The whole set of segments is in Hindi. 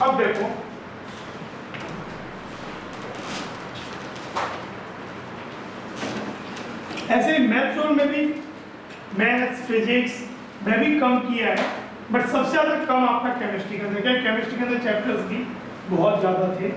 अब देखो ऐसे मैथ जोन में भी मैथ्स फिजिक्स में भी कम किया है, बट सबसे ज़्यादा कम आपका केमिस्ट्री के अंदर, क्या केमिस्ट्री के अंदर चैप्टर्स भी बहुत ज़्यादा थे।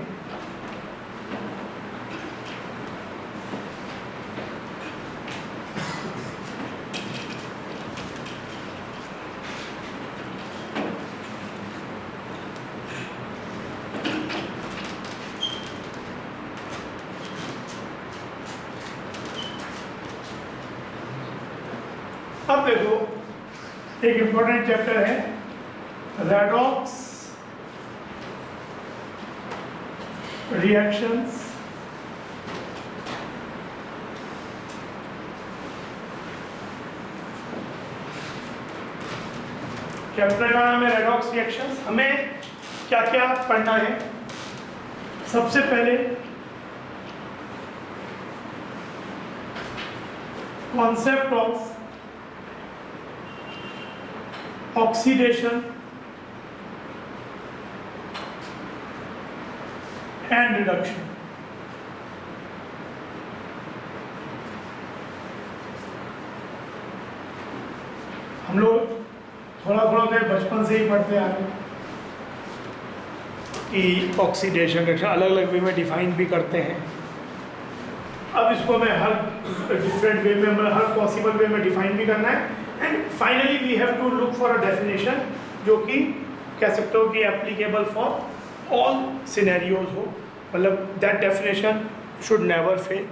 अब देखो एक इंपॉर्टेंट चैप्टर है रेडॉक्स रिएक्शंस। चैप्टर का नाम है रेडॉक्स रिएक्शंस। हमें क्या क्या पढ़ना है? सबसे पहले concept of oxidation and reduction. हम लोग थोड़ा थोड़ा बचपन से ही पढ़ते आ रहे हैं कि ऑक्सीडेशन रिएक्शन अलग अलग वे में डिफाइन भी करते हैं। अब इसको हमें हर डिफरेंट वे में, हर पॉसिबल वे में डिफाइन भी करना है। And finally we have to look for a definition जो कि कह सकते हो कि एप्लीकेबल फॉर ऑल सिनेरियोज हो, मतलब that definition should never fail.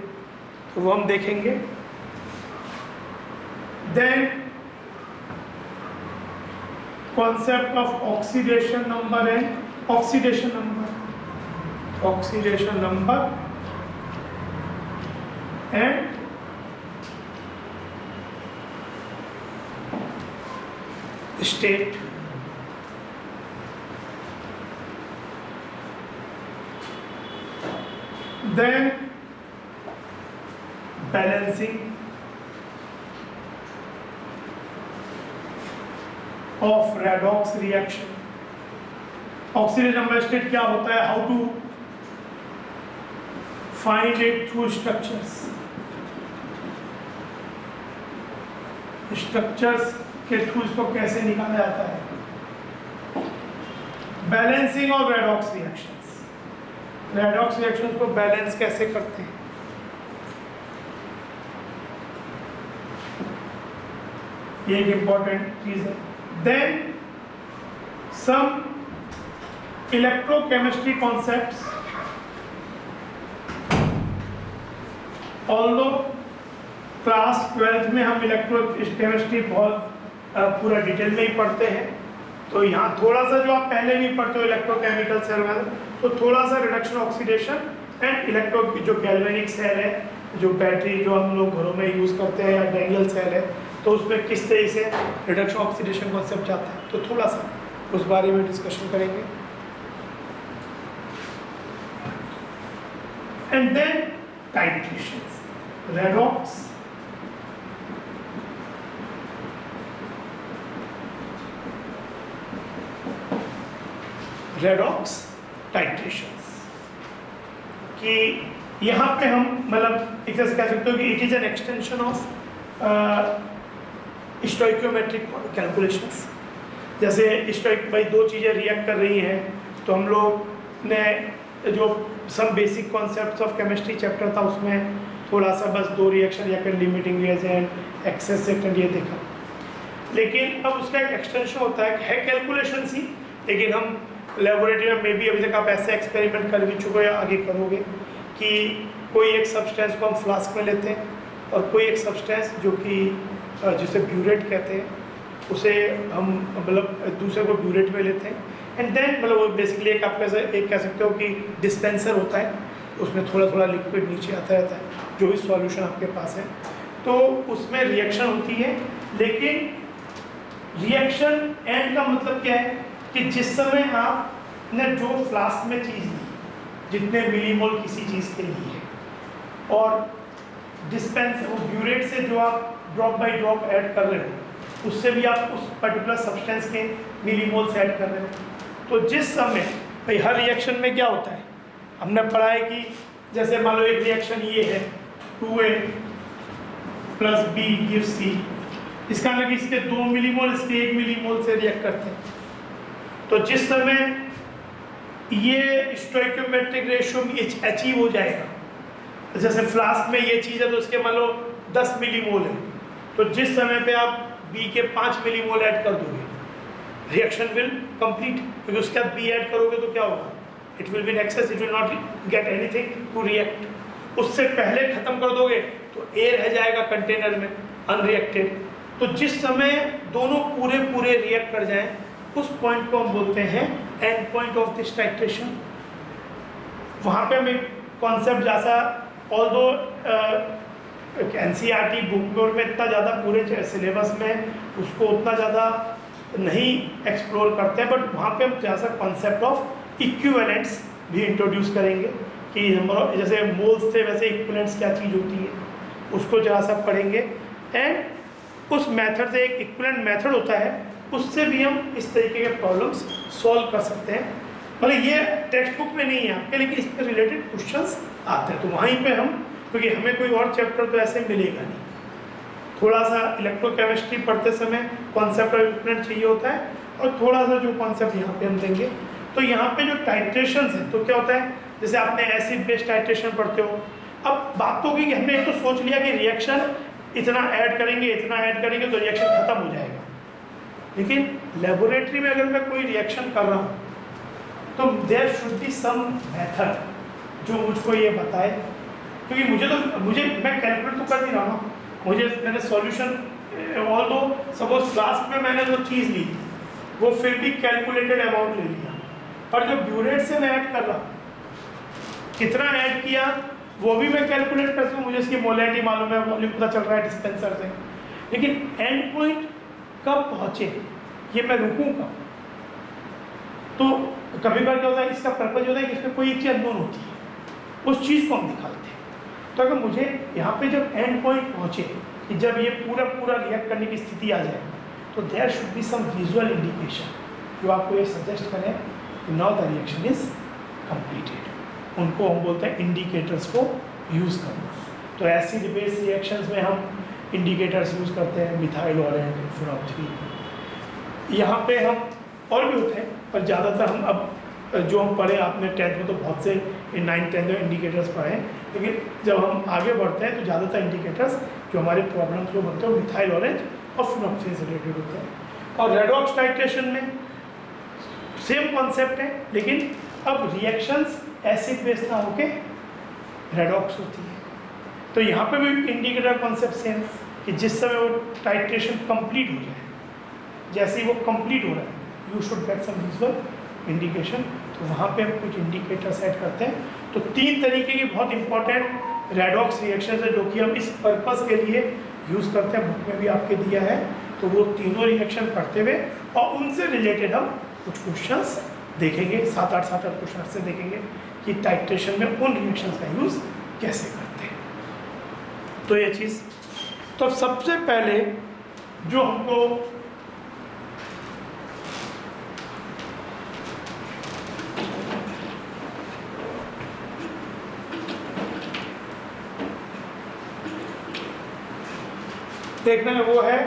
तो वो हम देखेंगे। Then concept of oxidation number and oxidation number and state। Then balancing of redox reaction। Oxidation number state क्या होता है, how to find it through structures के थ्रू इसको कैसे निकाला जाता है। Balancing of redox reactions, redox reactions को बैलेंस कैसे करते हैं, ये एक इंपॉर्टेंट चीज है। Then some electrochemistry concepts, although class 12th में हम इलेक्ट्रोकेमिस्ट्री बहुत पूरा डिटेल में ही पढ़ते हैं, तो यहाँ थोड़ा सा जो आप पहले भी पढ़ते हो इलेक्ट्रोकेमिकल सेल में, तो थोड़ा सा रिडक्शन ऑक्सीडेशन एंड इलेक्ट्रो जो गैल्वेनिक सेल है, जो बैटरी जो हम लोग घरों में यूज़ करते हैं, या डैनियल सेल है, तो उसमें किस तरह से रिडक्शन ऑक्सीडेशन कॉन्सेप्ट जाता है, तो थोड़ा सा उस बारे में डिस्कशन करेंगे। And then titrations, redox titrations कि यहाँ पे हम मतलब एक तरह से कह सकते हो कि it is an extension of stoichiometric calculations. जैसे स्टोइक भाई दो चीज़ें रिएक्ट कर रही हैं, तो हम लोग ने जो सब basic concepts of chemistry chapter था उसमें थोड़ा सा बस दो रिएक्शन या फिर लिमिटिंग रिएजेंट, एक्सेस सेक्टेंट ये देखा, लेकिन अब उसका एक एक्सटेंशन होता है कैलकुलेशन ही, लेकिन हम लेबोरेटरी में भी अभी तक आप ऐसे एक्सपेरिमेंट कर भी चुके हो या आगे करोगे कि कोई एक सब्सटेंस को हम फ्लास्क में लेते हैं और कोई एक सब्सटेंस जो कि जिसे ब्यूरेट कहते हैं उसे हम मतलब दूसरे को ब्यूरेट में लेते हैं, एंड देन मतलब वो बेसिकली एक आप एक कह सकते हो कि डिस्पेंसर होता है, उसमें थोड़ा थोड़ा लिक्विड नीचे आता रहता है जो भी सॉल्यूशन आपके पास है, तो उसमें रिएक्शन होती है। लेकिन रिएक्शन एंड का मतलब क्या है कि जिस समय आपने जो फ्लास्क में चीज़ ली, जितने मिलीमोल किसी चीज़ के लिए है, और डिस्पेंस वो ब्यूरेट से जो आप ड्रॉप बाय ड्रॉप ऐड कर रहे हो, उससे भी आप उस पर्टिकुलर सब्सटेंस के मिलीमोल्स ऐड कर रहे हो, तो जिस समय भाई हर रिएक्शन में क्या होता है, हमने पढ़ा है कि जैसे मान लो एक रिएक्शन ये है 2A plus B gives C, इसका मतलब कि इसके 2 मिलीमोल इसके 1 मिलीमोल से रिएक्ट करते हैं। तो जिस समय ये स्टोइकियोमेट्रिक रेशियो में अचीव हो जाएगा, जैसे फ्लास्क में ये चीज़ है तो उसके मान लो 10 मिलीमोल है, तो जिस समय पे आप B के 5 मिलीमोल ऐड कर दोगे रिएक्शन विल कंप्लीट, क्योंकि उसके बाद B ऐड करोगे तो क्या होगा, it will be in excess, it will not get anything to react. उससे पहले खत्म कर दोगे तो A रह जाएगा कंटेनर में अनरिएक्टेड। तो जिस समय दोनों पूरे पूरे रिएक्ट कर जाएं उस पॉइंट को हम बोलते हैं and point of this titration. वहाँ पे हमें कॉन्सेप्ट जैसा ऑल्दो NCERT बुक में इतना ज़्यादा पूरे सिलेबस में उसको उतना ज़्यादा नहीं एक्सप्लोर करते हैं, बट वहाँ पे हम जैसा कॉन्सेप्ट ऑफ इक्विवेलेंट्स भी इंट्रोड्यूस करेंगे कि जैसे मोल्स थे वैसे इक्विवेलेंट्स क्या चीज़ होती है उसको जरा सा पढ़ेंगे। एंड उस मेथड से एक इक्विवेलेंट मेथड होता है, उससे भी हम इस तरीके के प्रॉब्लम्स सॉल्व कर सकते हैं। मतलब ये टेक्स्ट बुक में नहीं है आपके, लेकिन इस पर रिलेटेड क्वेश्चंस आते हैं, तो वहीं पे हम, क्योंकि हमें कोई और चैप्टर तो ऐसे मिलेगा नहीं, थोड़ा सा इलेक्ट्रोकेमिस्ट्री पढ़ते समय कॉन्सेप्ट ऑफ इक्विवेलेंट चाहिए होता है और थोड़ा सा जो कॉन्सेप्ट यहाँ पे हम देंगे। तो यहाँ पे जो टाइट्रेशंस हैं तो क्या होता है, जैसे आपने एसिड बेस टाइट्रेशन पढ़ते हो, अब बात तो होगी कि हमने एक तो सोच लिया कि रिएक्शन इतना ऐड करेंगे तो रिएक्शन खत्म हो जाएगा, लेकिन लेबोरेटरी में अगर मैं कोई रिएक्शन कर रहा हूँ तो there should be some method जो मुझको ये बताए, क्योंकि मैं कैलकुलेट तो कर नहीं रहा हूँ, मैंने सॉल्यूशन ऑल्दो सपोज फ्लास्क में मैंने जो चीज़ ली वो फिर भी कैलकुलेटेड अमाउंट ले लिया, पर जो ब्यूरेट से मैं ऐड कर रहा हूँ कितना ऐड किया वो भी मैं कैलकुलेट कर सकूँ, मुझे इसकी मोलैरिटी मालूम है, वॉल्यूम पता चल रहा है डिस्पेंसर से, लेकिन एंड पॉइंट कब पहुँचे ये मैं रुकूँगा। तो कभी बार क्या होता है, इसका पर्पज होता है कि इसमें कोई एक चीज़ अननोन होती है, उस चीज़ को हम निकालते हैं। तो अगर मुझे यहाँ पे जब एंड पॉइंट पहुँचे कि जब ये पूरा रिएक्ट करने की स्थिति आ जाए, तो there should be some visual indication जो आपको ये सजेस्ट करें कि now the reaction is completed. उनको हम बोलते हैं इंडिकेटर्स को यूज़ करना। तो एसिड बेस रिएक्शंस में हम इंडिकेटर्स यूज़ करते हैं, मिथाइल ऑरेंट, फिनॉल। यहाँ पे हम और भी होते हैं, पर ज़्यादातर हम अब जो हम पढ़े, आपने 10th में तो बहुत से 9th 10th में इंडिकेटर्स पढ़े हैं, लेकिन जब हम आगे बढ़ते हैं तो ज़्यादातर इंडिकेटर्स जो हमारे प्रॉब्लम्स जो बनते हैं वो मिथाइल ऑरेंज और फिनॉक्सिन से रिलेटेड होते हैं। और रेडॉक्स टाइट्रेशन में सेम कॉन्सेप्ट है, लेकिन अब रिएक्शंस एसिड बेस ना होके रेडॉक्स होती है। तो यहाँ पे भी इंडिकेटर कॉन्सेप्ट सेम कि जिस समय वो टाइट्रेशन कंप्लीट हो जाए, जैसे ही वो कंप्लीट हो रहा है you should get some visual indication. तो वहाँ पे हम कुछ इंडिकेटर सेट करते हैं। तो 3 तरीके की बहुत इंपॉर्टेंट रेडॉक्स रिएक्शन है जो कि हम इस पर्पस के लिए यूज़ करते हैं, बुक में भी आपके दिया है। तो वो तीनों रिएक्शन पढ़ते हुए और उनसे रिलेटेड हम कुछ क्वेश्चंस देखेंगे, 7-8 क्वेश्चन से देखेंगे कि टाइट्रेशन में उन रिएक्शंस का यूज़ कैसे करते हैं। तो ये चीज़, तो सबसे पहले जो हमको देखना है वो है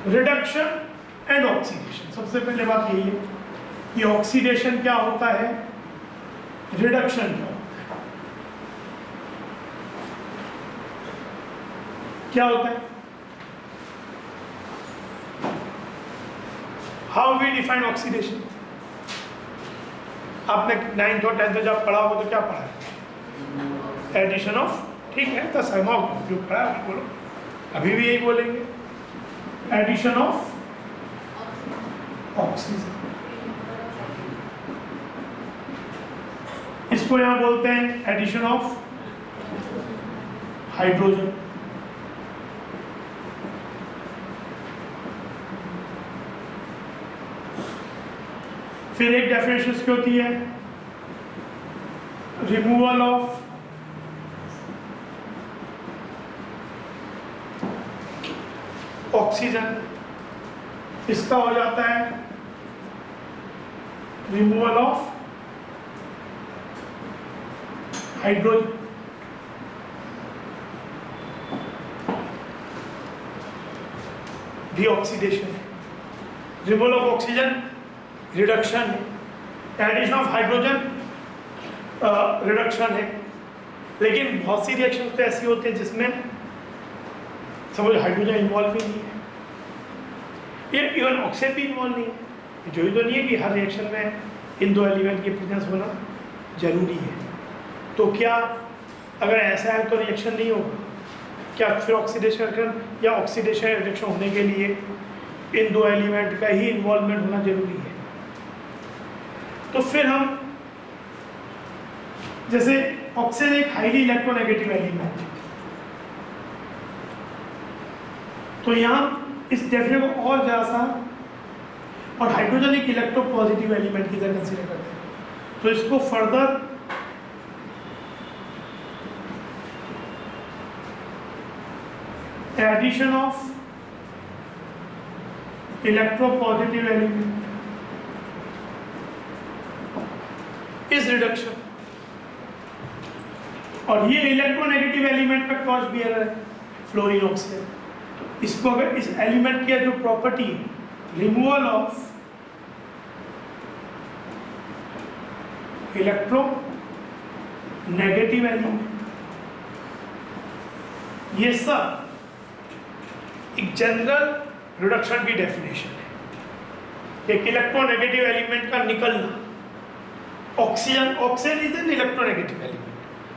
रिडक्शन एंड ऑक्सीडेशन। सबसे पहले बात यही है कि ऑक्सीडेशन क्या होता है, रिडक्शन क्या होता है। क्या होता है, हाउ वी डिफाइन ऑक्सीडेशन। आपने 9th और 10th जब पढ़ा हो तो क्या पढ़ा है, एडिशन ऑफ, ठीक है, तो सहमाओ जो पढ़ा है बोलो, अभी भी यही बोलेंगे, एडिशन ऑफ ऑक्सीजन। इसको यहां बोलते हैं एडिशन ऑफ हाइड्रोजन। फिर एक डेफिनेशन क्या होती है, रिमूवल ऑफ ऑक्सीजन। इसका हो जाता है रिमूवल ऑफ हाइड्रोजन, डीऑक्सीडेशन है, रिमूवल ऑफ ऑक्सीजन रिडक्शन है, एडिशन ऑफ हाइड्रोजन रिडक्शन है। लेकिन बहुत सी रिएक्शन तो ऐसी होती है जिसमें समझ हाइड्रोजन इन्वॉल्व भी नहीं है, ये इवन ऑक्सीजन भी इन्वॉल्व नहीं है। जो ही तो नहीं है कि हर रिएक्शन में इन दो एलिमेंट की प्रेजेंस होना जरूरी है। तो क्या अगर ऐसा है तो रिएक्शन नहीं होगा क्या? फिर ऑक्सीडेशन रिएक्शन या ऑक्सीडेशन रिएक्शन होने के लिए इन दो एलिमेंट का ही इन्वॉल्वमेंट होना जरूरी है। तो फिर हम जैसे ऑक्सीजन एक हाईली इलेक्ट्रोनेगेटिव एलिमेंट है, तो यहाँ इस डेफिनेशन को और ज़्यादा सा, और हाइड्रोजन एक इलेक्ट्रोपॉजिटिव एलिमेंट की तरह कंसीडर करते हैं, तो इसको further addition of electropositive element is reduction, और ये इलेक्ट्रोनेगेटिव एलिमेंट का क्रॉस बियर है फ्लोरीन ऑक्साइड। तो इसको अगर इस एलिमेंट की जो प्रॉपर्टी है removal of electro negative element, ये सब एक जनरल रिडक्शन की डेफिनेशन है। एक इलेक्ट्रोनेगेटिव एलिमेंट का निकलना, oxygen is an electronegative element,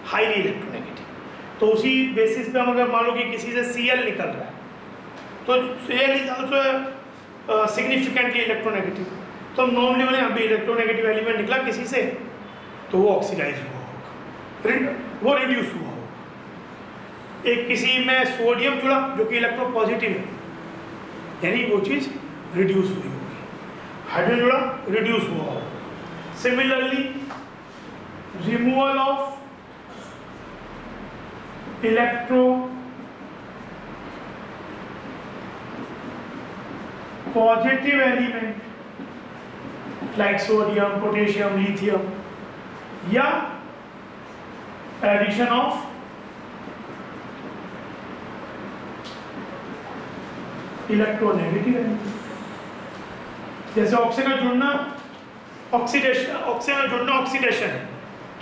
highly electronegative. तो उसी बेसिस पे हम अगर मान लो कि किसी से Cl निकल रहा है तो Cl is also significantly electronegative, तो हम नॉर्मली बोले अभी इलेक्ट्रोनेगेटिव एलिमेंट निकला किसी से तो वो ऑक्सीडाइज हुआ होगा, वो रिड्यूस हुआ होगा। एक किसी में सोडियम जुड़ा जो कि इलेक्ट्रोपॉजिटिव है, यानी वो चीज़ रिड्यूस हुई होगी। हाइड्रोजन जुड़ा, रिड्यूस हुआ होगा। Similarly removal of electro positive element like sodium, potassium, lithium, या एडिशन ऑफ इलेक्ट्रोनेगेटिव एलिमेंट। जैसे ऑक्सीजन का जुड़ना ऑक्सीडेशन, ऑक्सीजन का जुड़ना ऑक्सीडेशन है,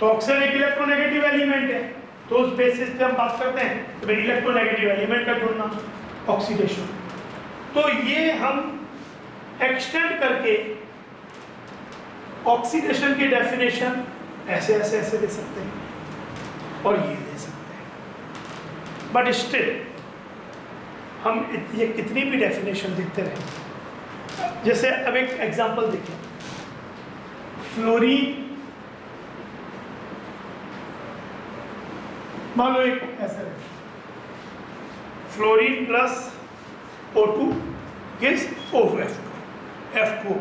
तो ऑक्सीजन एक इलेक्ट्रोनेगेटिव एलिमेंट है, तो उस बेसिस पे हम बात करते हैं तो इलेक्ट्रोनेगेटिव एलिमेंट का जुड़ना ऑक्सीडेशन। तो ये हम एक्सटेंड करके ऑक्सीडेशन की डेफिनेशन ऐसे ऐसे ऐसे दे सकते हैं और ये दे सकते हैं, बट स्टिल हम ये कितनी भी डेफिनेशन देखते रहे। जैसे अब एक एग्जांपल देखें, फ्लोरीन, मान लो एक ऐसा है fluorine plus O2 gives OF2, F2।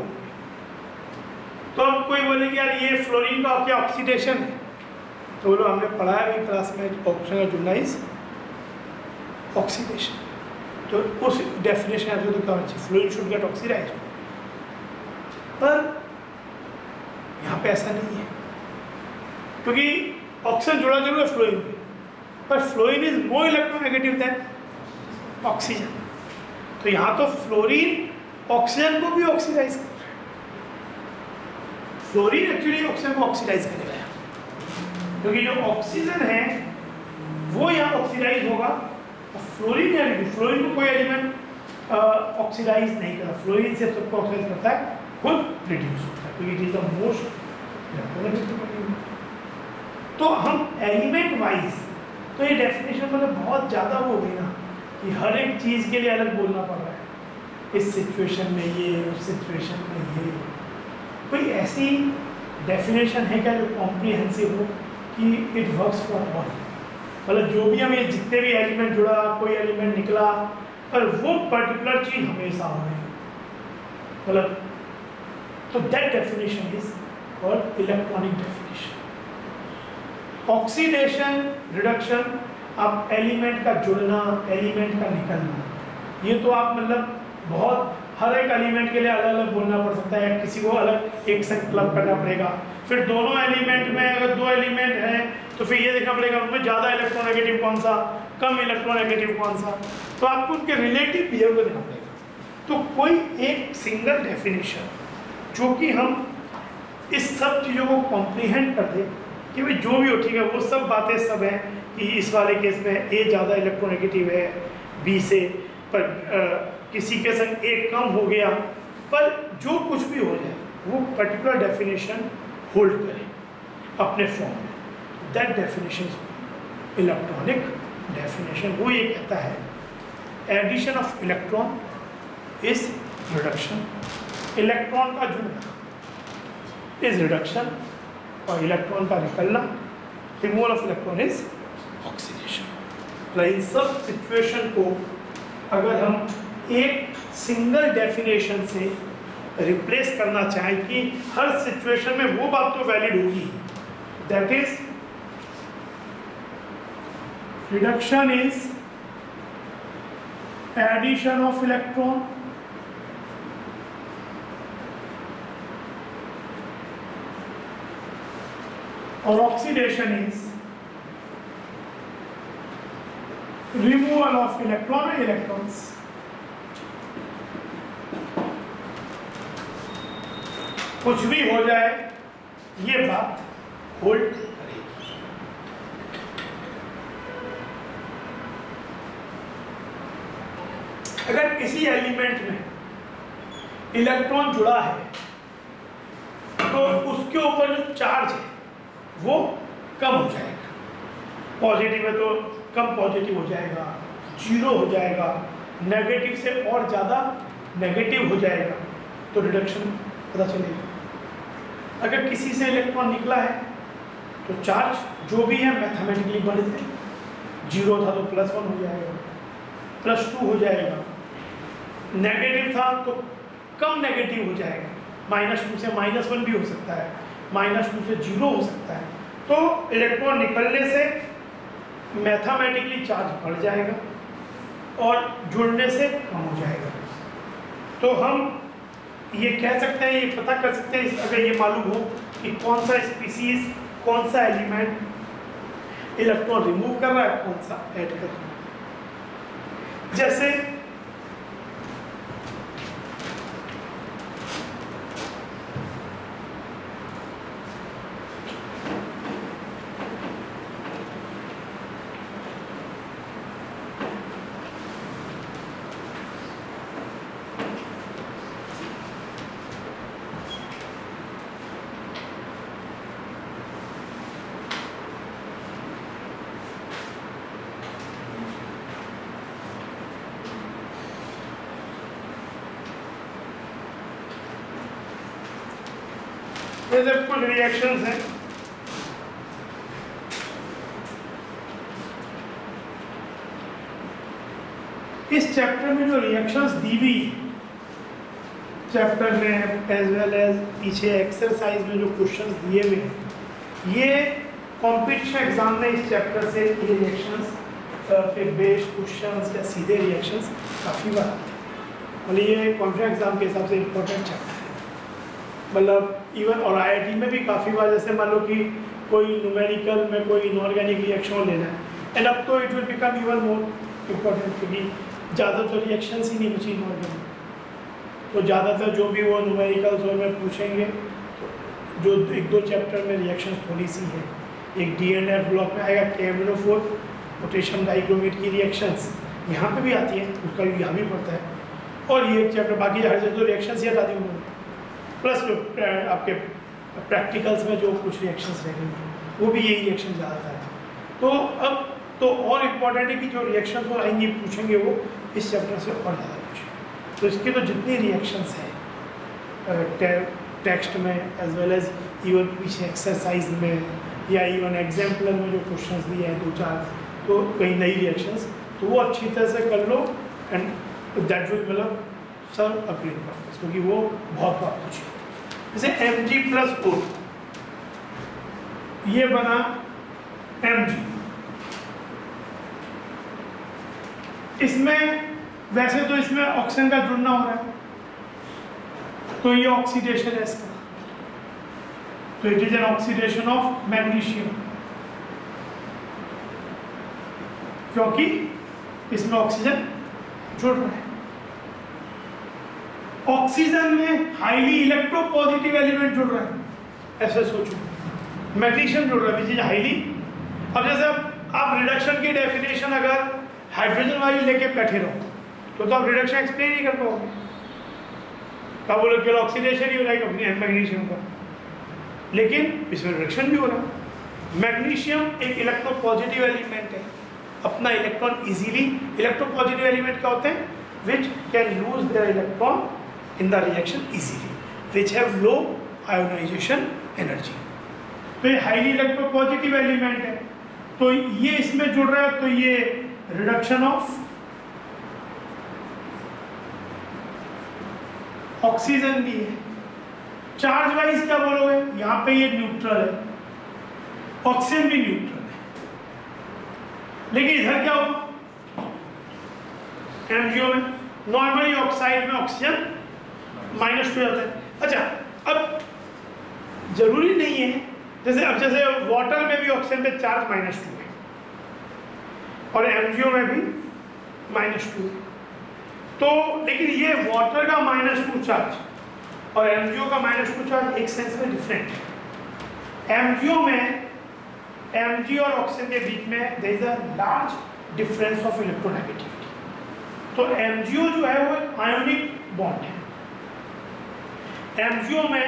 तो अब कोई बोले कि यार ये फ्लोरीन का क्या ऑक्सीडेशन है, तो बोलो हमने पढ़ा है अभी क्लास में ऑक्सीजन का जुड़ना इज ऑक्सीडेशन। तो उस डेफिनेशन आती है तो क्या होना चाहिए, फ्लोरीन शुड गेट ऑक्सीडाइज। पर यहाँ पे ऐसा नहीं है, क्योंकि ऑक्सीजन जुड़ा जरूर है फ्लोरीन में, पर fluorine is more electronegative than oxygen. तो यहाँ तो फ्लोरीन ऑक्सीजन को भी ऑक्सीडाइज कर रहा है, फ्लोरीन एक्चुअली ऑक्सीजन को ऑक्सीडाइज करेगा, क्योंकि जो ऑक्सीजन है वो यहाँ ऑक्सीडाइज होगा, और फ्लोरीन यानी फ्लोरीन को कोई एलिमेंट ऑक्सीडाइज नहीं करता, फ्लोरीन से सबको ऑक्सीडाइज करता है, खुद रिड्यूस होता है, क्योंकि it is the most electronegative element. तो हम एलिमेंट वाइज तो ये डेफिनेशन मतलब बहुत ज़्यादा हो गई ना कि हर एक चीज़ के लिए अलग बोलना पड़ रहा है, इस सिचुएशन में ये, उस सिचुएशन में ये। कोई ऐसी डेफिनेशन है क्या जो कॉम्प्रिहेंसिव हो कि इट वर्क्स फॉर ऑल, मतलब जो भी हमें जितने भी एलिमेंट जुड़ा, कोई एलिमेंट निकला, पर वो पर्टिकुलर चीज़ हमेशा हो रही है, मतलब तो that definition is called electronic definition. Oxidation reduction, आप एलिमेंट का जुड़ना, एलिमेंट का निकलना, ये तो आप मतलब बहुत हर एक एलिमेंट के लिए अलग अलग बोलना पड़ सकता है, किसी को अलग एक संग क्लब करना पड़ेगा। फिर दोनों एलिमेंट में अगर दो एलिमेंट हैं तो फिर ये देखना पड़ेगा उनमें ज़्यादा इलेक्ट्रोनेगेटिव कौन सा, कम इलेक्ट्रोनेगेटिव कौन सा, तो आपको उनके रिलेटिव बिहेवियर को देखना पड़ेगा। तो कोई एक सिंगल डेफिनेशन जो कि हम इस सब चीज़ों को कॉम्प्रीहेंड कर दें कि भाई जो भी हो ठीक है, वो सब बातें सब हैं कि इस वाले केस में ए ज़्यादा इलेक्ट्रोनेगेटिव है बी से, पर किसी के संग एक कम हो गया, पर जो कुछ भी हो जाए वो पर्टिकुलर डेफिनेशन होल्ड करे अपने फॉर्म में, दैट डेफिनेशन इलेक्ट्रॉनिक डेफिनेशन। वो ये कहता है addition of electron is reduction, electron का जुड़ना इज रिडक्शन और इलेक्ट्रॉन का निकलना, removal of electron is oxidation. इन सब सिचुएशन को अगर हम एक सिंगल डेफिनेशन से रिप्लेस करना चाहें कि हर सिचुएशन में वो बात तो वैलिड होगी, that is reduction is addition of electron और oxidation is removal of electron और इलेक्ट्रॉन्स। कुछ भी हो जाए ये बात होल्ड करेगी। अगर किसी एलिमेंट में इलेक्ट्रॉन जुड़ा है तो उसके ऊपर जो चार्ज है वो कम हो जाएगा, पॉजिटिव है तो कम पॉजिटिव हो जाएगा, जीरो हो जाएगा, नेगेटिव से और ज़्यादा नेगेटिव हो जाएगा, तो रिडक्शन पता चलेगा। अगर किसी से इलेक्ट्रॉन निकला है तो चार्ज जो भी है मैथमेटिकली बढ़ जाए, जीरो था तो +1 हो जाएगा, +2 हो जाएगा, नेगेटिव था तो कम नेगेटिव हो जाएगा, -2 से -1 भी हो सकता है, -2 से 0 हो सकता है। तो इलेक्ट्रॉन निकलने से मैथमेटिकली चार्ज बढ़ जाएगा और जुड़ने से कम हो जाएगा। तो हम ये कह सकते हैं, ये पता कर सकते हैं अगर ये मालूम हो कि कौन सा स्पीसीज, कौन सा एलिमेंट इलेक्ट्रॉन रिमूव कर रहा है, कौन सा ऐड कर रहा है। जैसे कुछ रिएक्शंस हैं, इस चैप्टर में जो रिएक्शंस दी हुई चैप्टर में एज वेल एज पीछे एक्सरसाइज में जो क्वेश्चंस दिए हुए हैं, ये कॉम्पिटिशन एग्जाम में इस चैप्टर से ये रिएक्शंस पे बेस्ड क्वेश्चंस या सीधे रिएक्शंस काफ़ी बार मतलब ये कॉम्पिटिशन एग्जाम के हिसाब से इम्पोर्टेंट चैप्टर है। मतलब इवन और IIT में भी काफ़ी बार जैसे मान लो कि कोई न्यूमेरिकल में कोई इनऑर्गेनिक रिएक्शन लेना है, एंड अब तो it will become even more important क्योंकि ज़्यादातर रिएक्शंस ही नहीं बची इनऑर्गेनिक, तो ज़्यादातर जो भी वो न्यूमेरिकल्स में पूछेंगे तो जो 1-2 चैप्टर में रिएक्शंस थोड़ी सी है। एक DNF ब्लॉक में आएगा KMnO4 पोटेशियम डाइक्रोमेट की रिएक्शंस, यहाँ पे भी आती है, उसका यहाँ भी पड़ता है, और ये चैप्टर बाकी हर जगह तो रिएक्शंस ही हटा दी उन्होंने, प्लस जो आपके प्रैक्टिकल्स में जो कुछ रिएक्शंस रह गई हैं वो भी यही रिएक्शन ज़्यादातर है। तो अब तो और इम्पॉर्टेंट है कि जो रिएक्शंस और आएंगे पूछेंगे वो इस चैप्टर से और ज़्यादा पूछेंगे। तो इसके तो जितनी रिएक्शंस हैं टेक्स्ट में एज वेल एज इवन पीछे एक्सरसाइज में या इवन एग्जाम्पलर में जो क्वेश्चंस दिए हैं 2-4, तो कई नई रिएक्शंस, तो वो अच्छी तरह से कर लो एंड दैट विल मतलब सर अपग्रेड प्रोसेस, क्योंकि वो बहुत बात पूछी। जैसे Mg+O ये बना Mg, इसमें वैसे तो इसमें ऑक्सीजन का जुड़ना हो रहा है, तो ये ऑक्सीडेशन है इसका, तो it is an oxidation of magnesium, क्योंकि इसमें ऑक्सीजन जुड़ रहा है। ऑक्सीजन में हाईली इलेक्ट्रोपॉजिटिव एलिमेंट जुड़ रहा है, ऐसे सोचो, मैग्नीशियम जुड़ रहा है विच इज हाईली। अब जैसे आप रिडक्शन की डेफिनेशन अगर हाइड्रोजन वाली लेके बैठे रहो तो आप रिडक्शन एक्सप्लेन नहीं कर पाओगे, क्या बोलो केवल ऑक्सीडेशन ही हो रहा है मैग्नीशियम का, लेकिन इसमें रिडक्शन भी हो रहा है। मैग्नीशियम एक इलेक्ट्रोपॉजिटिव एलिमेंट है, अपना इलेक्ट्रॉन इजीली, इलेक्ट्रोपॉजिटिव एलिमेंट क्या होते हैं, which can lose their electron in the reaction easily, which have low ionisation energy. तो ये हाईली इलेक्ट्रोपॉजिटिव एलिमेंट है, तो ये इसमें जुड़ रहा है, तो ये रिडक्शन ऑफ ऑक्सीजन भी है। चार्ज वाइज क्या बोलोगे, यहां पे ये न्यूट्रल है, ऑक्सीजन भी न्यूट्रल है, लेकिन इधर क्या होगा, एमजीओ में नॉर्मली ऑक्साइड में ऑक्सीजन -2 जाता है। अच्छा, अब जरूरी नहीं है, जैसे वाटर में भी ऑक्सीजन पे चार्ज -2 है और एमजीओ में भी -2 है, तो लेकिन ये वाटर का -2 चार्ज और एमजीओ का -2 चार्ज एक सेंस में डिफरेंट है। एमजीओ में एमजी और ऑक्सीजन के बीच में there is a large difference of electronegativity, तो एमजीओ जो है वो एक आयोनिक बॉन्ड है। एमजीओ में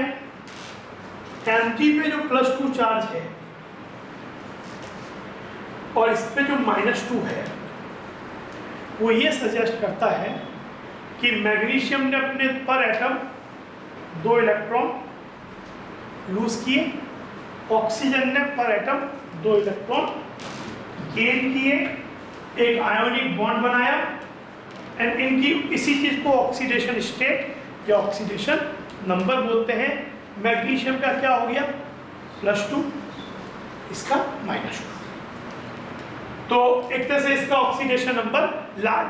एमजी पे जो +2 चार्ज है और इस पे जो -2 है, वो ये सजेस्ट करता है कि मैग्नीशियम ने अपने पर एटम 2 इलेक्ट्रॉन लूज किए, ऑक्सीजन ने पर एटम 2 इलेक्ट्रॉन गेन किए, एक आयोनिक बॉन्ड बनाया, एंड इनकी इसी चीज को ऑक्सीडेशन स्टेट या ऑक्सीडेशन नंबर बोलते हैं। मैग्नीशियम का क्या हो गया, +2, इसका -2, तो एक तरह से इसका ऑक्सीडेशन नंबर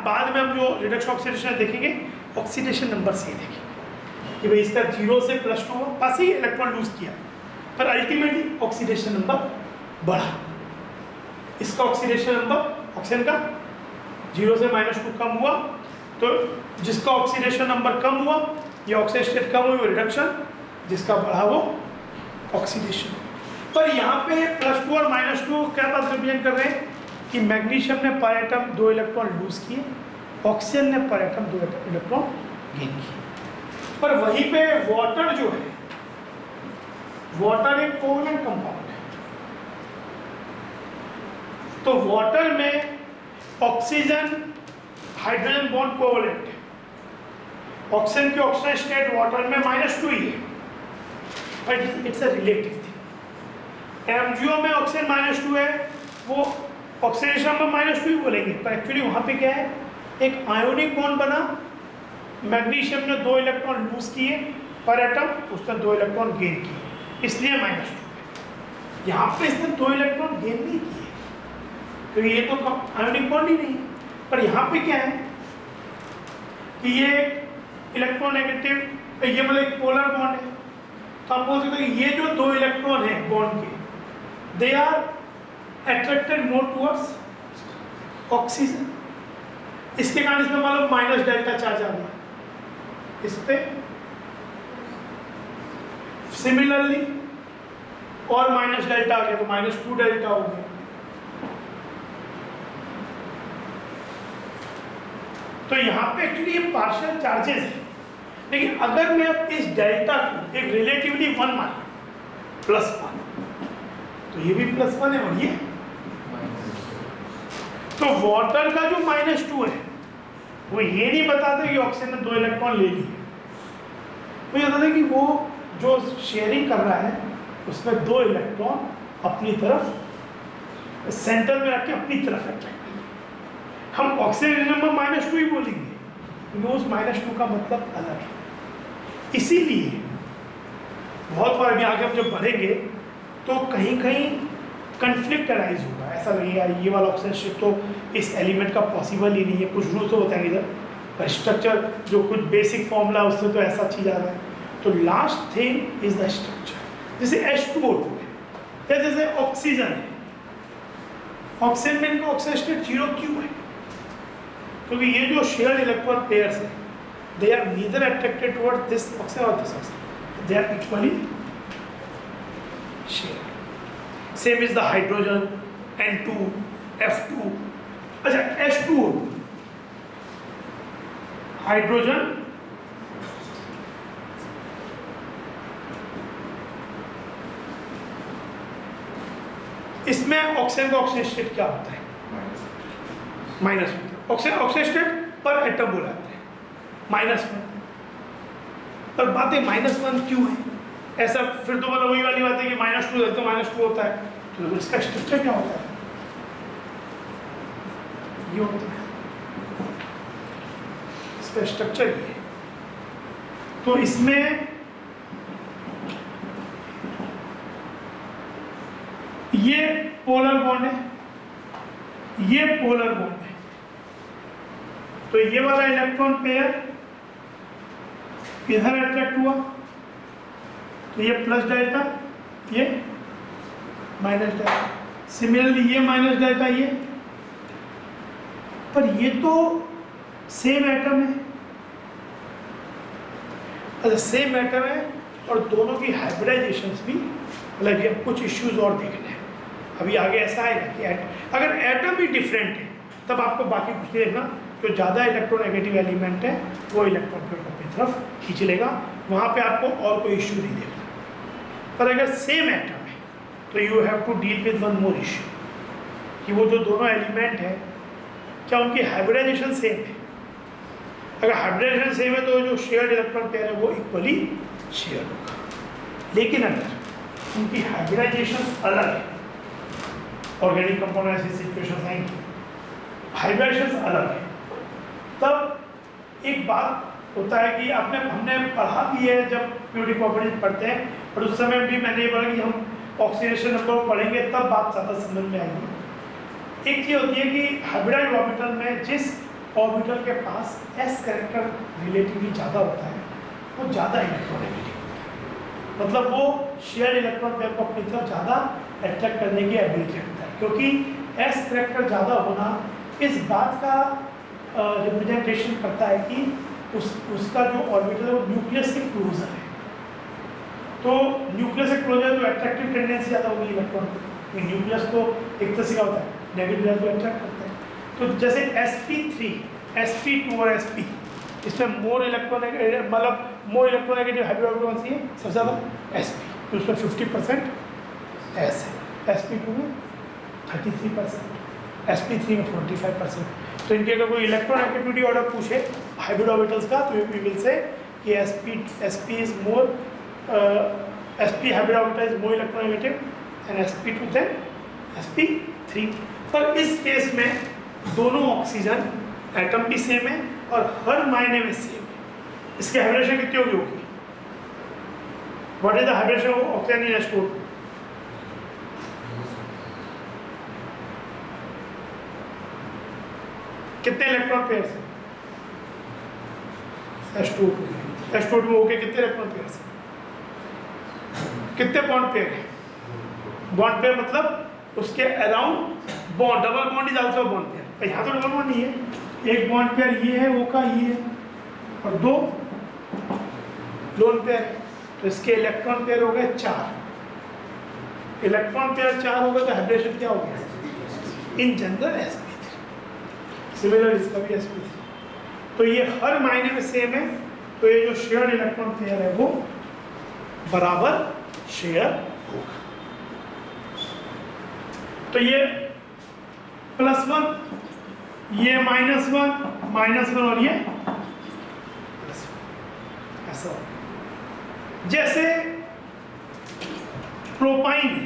बाद में हम जो रिडक्शन ऑक्सीडेशन देखेंगे, ऑक्सीडेशन नंबर से देखेंगे कि भाई इसका 0 से +2 हुआ, पास ही इलेक्ट्रॉन लूज किया, पर अल्टीमेटली ऑक्सीडेशन नंबर बढ़ा। इसका ऑक्सीडेशन नंबर ऑक्सीजन का 0 से -2 कम हुआ, तो जिसका ऑक्सीडेशन नंबर कम हुआ या ऑक्सीडेशन स्टेट कम हुई वो रिडक्शन, जिसका बढ़ा वो ऑक्सीडेशन। पर यहाँ पे +2 और -2 क्या बात रिप्रेजेंट कर रहे हैं कि मैग्नीशियम ने पर एटम 2 इलेक्ट्रॉन लूज किए, ऑक्सीजन ने पर एटम 2 इलेक्ट्रॉन गेन किए। पर वहीं पे वाटर जो है, वाटर एक कोवलेंट कंपाउंड है, तो वाटर में ऑक्सीजन हाइड्रोजन बॉन्ड कोवलेंट है, ऑक्सीजन की ऑक्सीजन स्टेट वाटर में -2 ही है, but it's a relative thing. MgO में ऑक्सीजन -2 है, वो ऑक्सीडेशन नंबर -2 ही बोलेंगे, पर एक्चुअली वहाँ पे क्या है, एक आयोनिक बॉन्ड बना, मैग्नीशियम ने 2 इलेक्ट्रॉन लूज किए पर एटम, उसने 2 इलेक्ट्रॉन गेन किए, इसलिए -2। यहाँ पे इसने 2 इलेक्ट्रॉन गेन नहीं किए क्योंकि ये तो आयोनिक बॉन्ड ही नहीं है, पर यहाँ पे क्या है कि ये इलेक्ट्रोनेगेटिव, ये मतलब एक पोलर बॉन्ड है, तो आप बोल सकते हैं ये जो 2 इलेक्ट्रॉन हैं बॉन्ड के, they are attracted more towards oxygen, इसके कारण इसमें मान लो -डेल्टा चार्ज आ गया, इस पे सिमिलरली और -डेल्टा आ गया तो -2 डेल्टा हो गया। तो यहाँ पे एक्चुअली ये पार्शियल चार्जेस है, लेकिन अगर मैं अब इस डेल्टा को एक रिलेटिवली 1 मान +1, तो ये भी +1 है और ये, तो वाटर का जो -2 है वो ये नहीं बताते कि ऑक्सीजन ने 2 इलेक्ट्रॉन ले लिए, वो ये बताते कि वो जो शेयरिंग कर रहा है उसमें 2 इलेक्ट्रॉन अपनी तरफ सेंटर में रख के अपनी तरफ अट्रैक्ट। हम ऑक्सीजन नंबर -2 ही बोलेंगे, क्योंकि उस -2 का मतलब अलग है। इसीलिए बहुत बार अभी आगे हम जब बढ़ेंगे तो कहीं कहीं कन्फ्लिक्ट अराइज होगा, ऐसा लगेगा ये वाला ऑक्सीजन शिफ्ट तो इस एलिमेंट का पॉसिबल ही नहीं है, कुछ रूल्स तो बताएंगे इधर पर स्ट्रक्चर जो कुछ बेसिक फॉर्मूला उससे तो ऐसा चीज आ रहा है। तो last thing is the structure. जैसे H2O2 है या जैसे ऑक्सीजन है, ऑक्सीजन में इनका ऑक्सीजन स्टेट 0 क्यों है? क्योंकि ये जो शेयर्ड इलेक्ट्रॉन पेयर्स है, they are neither attracted towards this oxygen और this oxygen, they are equally shared. Same is the hydrogen N2 F2। अच्छा H2O2 हाइड्रोजन इसमें ऑक्सीजन का ऑक्सीजन स्टेट क्या होता है? -1। ऑक्सीजन स्टेट पर एटम बुलाते हैं -1। पर बातें -1 क्यों है? ऐसा फिर तो मतलब वही वाली बात है कि -2 तो -2 होता है, तो इसका स्ट्रक्चर क्या होता है? ये होता है, इसका स्ट्रक्चर ये है। तो इसमें ये पोलर बॉन्ड है, ये पोलर बॉन्ड है, तो ये वाला इलेक्ट्रॉन पेयर इधर अट्रैक्ट हुआ, तो ये प्लस डेल्टा, ये माइनस डेल्टा। सिमिलरली ये माइनस डेल्टा, ये, पर ये तो सेम एटम है। अच्छा सेम एटम है और दोनों की हाइब्रिडाइजेशंस भी, मतलब ये कुछ इश्यूज और देखने हैं अभी आगे। ऐसा आएगा कि अगर एटम भी डिफरेंट है तब आपको बाकी कुछ नहीं देखना, जो ज़्यादा इलेक्ट्रोनेगेटिव एलिमेंट है वो इलेक्ट्रॉन पेयर को अपनी तरफ खींच लेगा, वहाँ पे आपको और कोई इश्यू नहीं देखना। पर अगर सेम एटम है तो you have to deal with one more issue, कि वो जो दोनों एलिमेंट है क्या उनकी हाइब्रिडाइजेशन सेम है? अगर हाइब्रिडाइजेशन सेम है तो जो शेयर्ड इलेक्ट्रॉन पेयर है वो इक्वली शेयर होगा। लेकिन अगर उनकी हाइब्रिडाइजेशन अलग है, ऑर्गेनिक कंपाउंड ऐसी सिचुएशन आएंगी, हाइब्रिडाइजेशन अलग है, तब एक बात होता है कि हमने पढ़ा भी है जब पीरियोडिक प्रॉपर्टीज पढ़ते हैं, और उस समय भी मैंने ये बोला कि हम ऑक्सीडेशन नंबर पढ़ेंगे तब बात ज़्यादा समझ में आएगी। एक चीज़ होती है कि हाइब्रिडाइज ऑर्बिटल में जिस ऑर्बिटल के पास s कैरेक्टर रिलेटिवली ज़्यादा होता है वो ज़्यादा इलेक्ट्रोनेगेटिव होता है, मतलब वो शेयर इलेक्ट्रॉन पेयर को अपनी तरफ ज़्यादा अट्रैक्ट करने की एबिलिटी रखता है, क्योंकि s कैरेक्टर ज़्यादा होना इस बात का रिप्रेजेंटेशन करता है कि उसका जो ऑर्बिटल है वो न्यूक्लियस के क्लोजर है। तो न्यूक्लियस से क्लोजर तो अट्रैक्टिव टेंडेंसी ज़्यादा होगी इलेक्ट्रॉन की। न्यूक्लियस तो एक तरह से क्या होता है, नेगेटिव चार्ज को अट्रैक्ट करता है। तो जैसे sp3, sp2 और sp, इसमें मोर इलेक्ट्रोनेगेटिव, मतलब मोर इलेक्ट्रोनेगेटिव हाइब्रिड कौन सी है सबसे ज़्यादा? sp, तो उसमें 50% s है, sp2 में 33%, sp3 में 45%। तो इनके अगर कोई इलेक्ट्रोनेगेटिविटी ऑर्डर पूछे हाइब्रिड ऑर्बिटल्स का तो वी विल से कि sp is more, sp hybrid orbital is more electronegative and sp2 than sp3। पर इस केस में दोनों ऑक्सीजन एटम भी सेम है और हर मायने में सेम है। इसकी हाइब्रिडेशन कितनी होगी? What is the hybridisation of oxygen in H2O2? कितने इलेक्ट्रॉन पेयर्स हैं H2O2 में? ओके, कितने इलेक्ट्रॉन पेयर्स हैं? कितने बॉन्ड पेयर हैं? बॉन्ड पेयर मतलब उसके around bond, double bond is also bond pair. यहाँ तो डबल बॉन्ड नहीं है, एक बॉन्ड पेयर ये है, वो का ये है, और दो लोन पेयर है, तो इसके इलेक्ट्रॉन पेयर हो गए 4। इलेक्ट्रॉन पेयर 4 हो गए तो हाइब्रिडेशन क्या हो गया? इन जनरल sp3, सिमिलर इसका भी sp3। तो ये हर मायने में सेम है, तो ये जो शेयर्ड इलेक्ट्रॉन पेयर है वो बराबर शेयर होगा। तो ये +1, ये -1 और ये +1, ऐसा। जैसे प्रोपाइन है,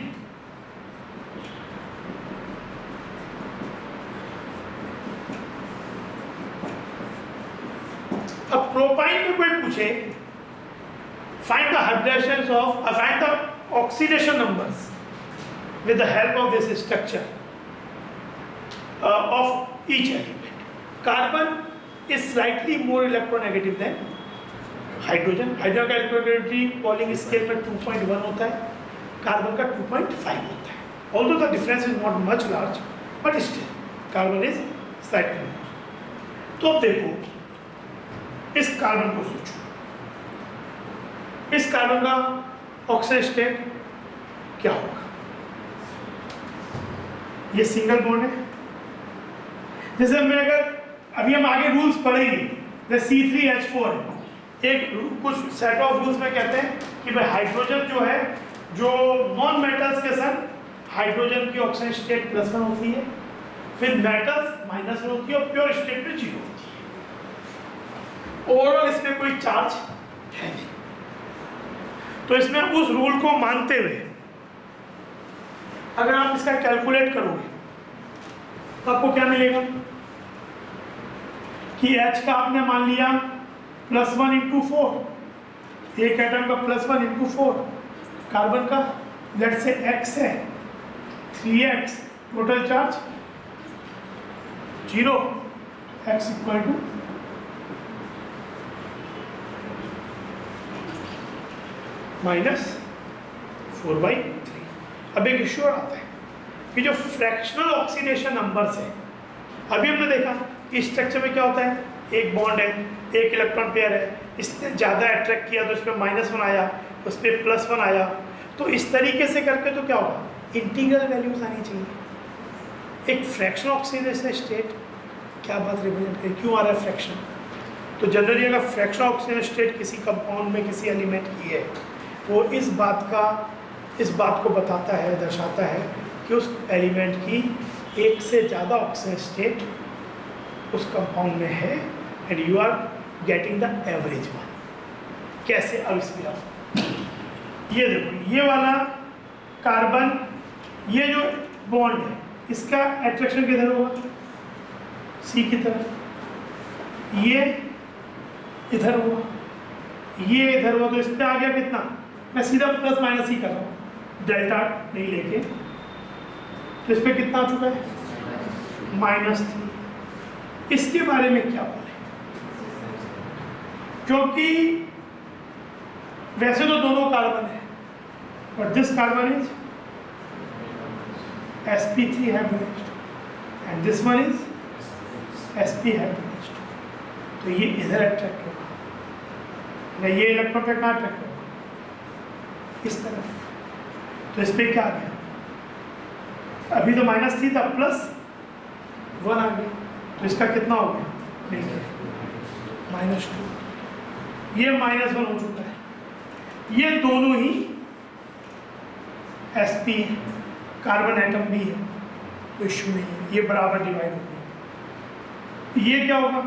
अब प्रोपाइन में कोई पूछे find the hybridisations of, find the oxidation numbers with the help of this structure of each element. Carbon is slightly more electronegative than hydrogen. Hydrogen का इलेक्ट्रोनेगेटिविटी पॉलिंग स्केल में 2.1 होता है, कार्बन का 2.5 होता है। Although the difference is not much large but still carbon is slightly more. तो अब देखो इस कार्बन को सोचो, इस कार्बन का ऑक्सीजन स्टेट क्या होगा? ये सिंगल बॉन्ड है। जैसे मैं अगर अभी हम आगे रूल्स पढ़ेंगे, जैसे C3H4 है, एक कुछ सेट ऑफ रूल्स में कहते हैं कि भाई हाइड्रोजन जो है, जो नॉन मेटल्स के साथ हाइड्रोजन की ऑक्सीजन स्टेट +1 होती है, फिर मेटल्स -1 होती है और प्योर स्टेट में 0 होती है। ओवरऑल इसमें कोई चार्ज है नहीं। तो इसमें उस रूल को मानते हुए अगर आप इसका कैलकुलेट करोगे तो आपको क्या मिलेगा कि H का आपने मान लिया +1 × 4, एक एटम का +1 × 4, कार्बन का लेट से X है 3x, टोटल चार्ज 0, x = -4/3। अब एक इश्यू और आता है कि जो फ्रैक्शनल ऑक्सीडेशन नंबर्स है, अभी हमने देखा कि स्ट्रक्चर में क्या होता है, एक बॉन्ड है, एक इलेक्ट्रॉन पेयर है, इसने ज़्यादा अट्रैक्ट किया तो इस पर -1 आया, उस पर +1 आया। तो इस तरीके से करके तो क्या होगा, इंटीग्रल वैल्यूज आनी चाहिए। एक फ्रैक्शनल ऑक्सीडेशन स्टेट क्या बात रिप्रेजेंट करे, क्यों आ रहा है फ्रैक्शन? तो जनरली अगर फ्रैक्शनल ऑक्सीजन स्टेट किसी कंपाउंड में किसी एलिमेंट की है, वो इस बात को बताता है, दर्शाता है कि उस एलिमेंट की एक से ज़्यादा ऑक्सीजन स्टेट उस कंपाउंड में है and you are getting the average one. कैसे? अब इसमें आप ये देखो, ये वाला कार्बन, ये जो बॉन्ड है इसका अट्रैक्शन किधर होगा, सी की तरफ, ये इधर हुआ, ये इधर हुआ, तो इस पर आ गया कितना, मैं सीधा +- ही कर रहा हूँ, डेल्टा नहीं लेके, तो इस पर कितना आ चुका है, -3। इसके बारे में क्या बोले, क्योंकि वैसे तो दोनों कार्बन है but this carbon is sp3 hybridised and this one is sp hybridised. तो ये इधर अट्रैक्ट होगा, नहीं ये इलेक्ट्रॉन पे कहाँ अट्रैक्ट होगा, इस तरफ। तो इस पर क्या आ गया, अभी तो -3 था, +1 आ गया, तो इसका कितना हो गया, -2। ये -1 हो चुका है। ये दोनों ही sp कार्बन एटम भी है, तो इश्यू नहीं है, ये बराबर डिवाइड हो गया। ये क्या होगा,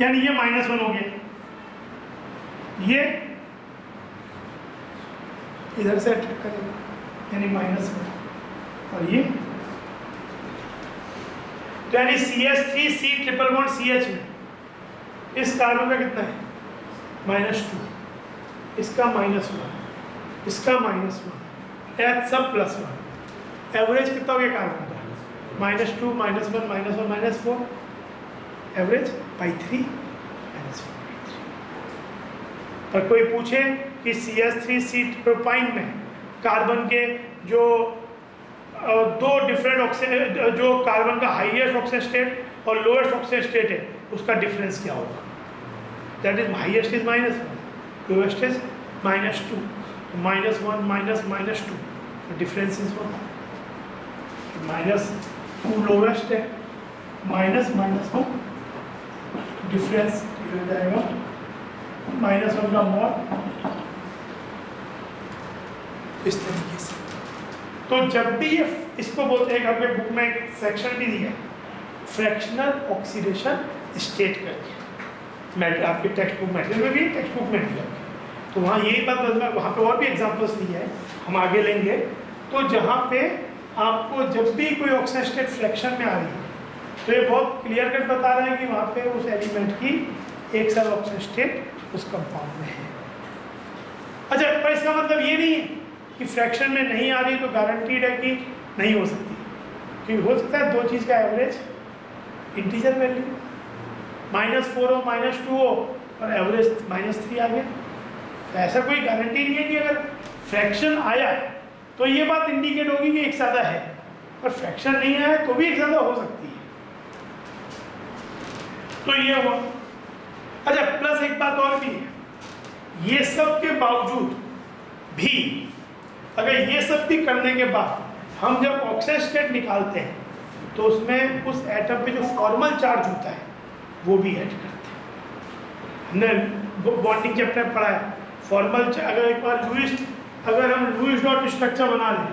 यानी ये -1 हो गया, ये इधर से अटैक करेगा यानी -1, और ये तो यानी CH3 C triple bond CH में इस कार्बन का कितना है, -2, इसका -1, इसका -1, H सब +1, एवरेज कितना हो गया कार्बन का, -2 -1 -4, एवरेज 3 -1/3। पर कोई पूछे कि CH3C प्रोपाइन में कार्बन के जो दो डिफरेंट ऑक्सीजन, जो कार्बन का हाईएस्ट ऑक्सीजन स्टेट और लोएस्ट ऑक्सीजन स्टेट है, उसका डिफरेंस क्या होगा, that is highest is -1, lowest is -2, -1 -2, difference is 1, -2 lowest है, -1 डिफरेंस हो जाएगा -1 का मॉड, इस तरीके से। तो जब भी ये इसको बोलते हैं, आपके बुक में एक सेक्शन भी दिया है फ्रैक्शनल ऑक्सीडेशन स्टेट करके, आपके टेक्स्ट बुक मटेरियल में भी, टेक्स्ट बुक में भी है, तो वहाँ यही बात बदला, वहाँ पे और भी एग्जांपल्स दिए हैं, हम आगे लेंगे। तो जहाँ पे आपको जब भी कोई ऑक्सीजन स्टेट फ्रैक्शन में आ रही है, तो ये बहुत क्लियर कट बता रहे हैं कि वहाँ पे उस एलिमेंट की एक साथ ऑक्सीजन स्टेट उस कंपाउंड में है। अच्छा, पर इसका मतलब ये नहीं है कि फ्रैक्शन में नहीं आ रही तो गारंटीड है कि नहीं हो सकती, क्योंकि हो सकता है दो चीज़ का एवरेज इंटीजर वैल्यू -4 हो -2 हो और एवरेज -3 आ गया। तो ऐसा कोई गारंटी नहीं है कि अगर फ्रैक्शन आया तो ये बात इंडिकेट होगी कि एक ज़्यादा है, और फ्रैक्शन नहीं आया तो भी एक ज़्यादा हो सकती है। तो ये हुआ। अच्छा, प्लस एक बात और भी है, ये सब के बावजूद भी अगर ये सब भी करने के बाद हम जब ऑक्सीजन स्टेट निकालते हैं तो उसमें उस एटम पे जो फॉर्मल चार्ज होता है वो भी ऐड करते हैं। हमने बॉन्डिंग चैप्टर में पढ़ा है फॉर्मल अगर एक बार अगर हम लुईस डॉट स्ट्रक्चर बना लें,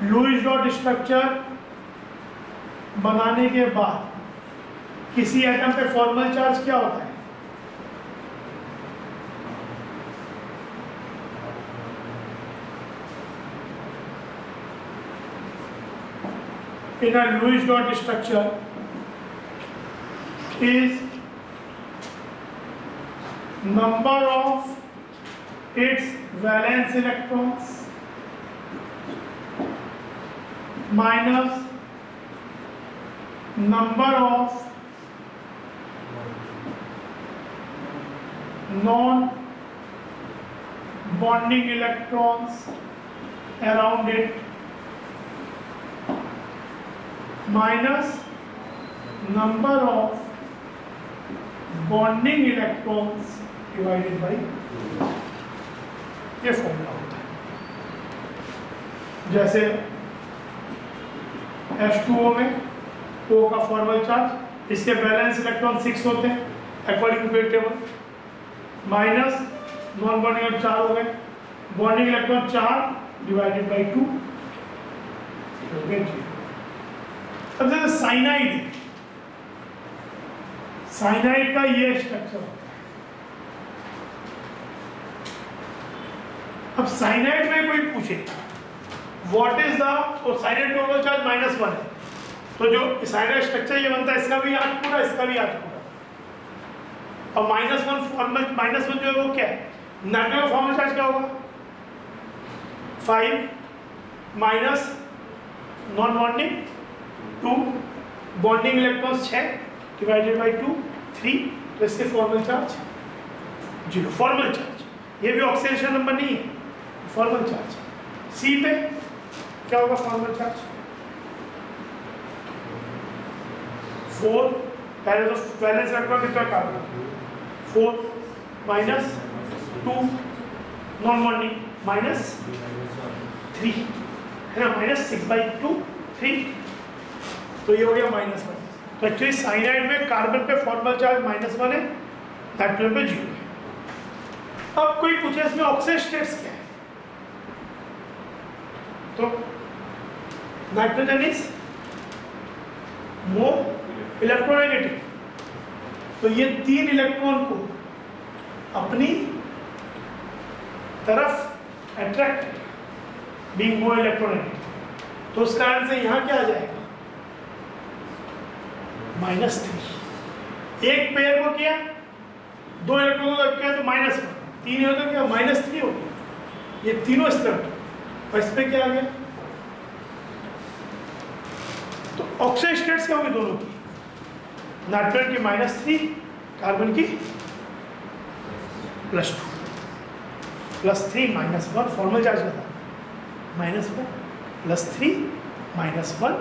लुईस डॉट स्ट्रक्चर बनाने के बाद किसी एटम पे फॉर्मल चार्ज क्या होता है? In a Lewis dot structure is number of its valence electrons minus number of non-bonding electrons around it minus number of bonding electrons divided by, ये फॉर्मूला होता है। जैसे H2O में O का फॉर्मल चार्ज, इसके बैलेंस इलेक्ट्रॉन 6 होते हैं according to table, minus non bonding 4 हो गए, बॉन्डिंग इलेक्ट्रॉन 4 डिवाइडेड बाई 2 हो गए 0। अब जैसे साइनाइड, साइनाइड का ये स्ट्रक्चर होता है। अब साइनाइड में कोई पूछे व्हाट इज द, तो साइनाइड टोटल चार्ज -1 है, तो जो साइनाइड स्ट्रक्चर ये बनता है इसका भी 8 पूरा, इसका भी 8 पूरा, और -1 फॉर्मल, -1 जो है वो क्या है, नाइट्रोजन फॉर्मल चार्ज क्या होगा 5 minus non bonding 2, bonding electrons 6 divided by 2 3, तो इसके फॉर्मल चार्ज 0, फॉर्मल चार्ज, ये भी ऑक्सीडेशन नंबर नहीं है, फॉर्मल चार्ज। सी पे क्या होगा फॉर्मल चार्ज 4, पहले तो बैलेंस इलेक्ट्रॉन कितना कार्बन 4 माइनस 2 नॉन बॉन्डिंग -3 है ना, -6/2 3, तो ये हो गया -1। तो एक्चुअली साइनाइड में कार्बन पे फॉर्मल चार्ज -1 है, नाइट्रोजन पे 0 है। अब कोई पूछे इसमें ऑक्सीजन स्टेट्स क्या है, तो नाइट्रोजन इज मोर इलेक्ट्रोनेगेटिव, तो ये 3 इलेक्ट्रॉन को अपनी तरफ अट्रैक्ट बीइंग मोर इलेक्ट्रोनेगेटिव, तो उस कारण से यहाँ क्या आ जाएगा -3। एक पेयर को किया 2 इलेक्ट्रॉन को किया तो -1, 3 हो तो क्या -3 हो गया, ये तीनों इस तरफ, और इस पे क्या आ गया, तो ऑक्सीजन स्टेट्स क्या होगी दोनों की, नाइट्रोजन की -3, कार्बन की +2, +3 -1 फॉर्मल चार्ज का था, -1 +3 -1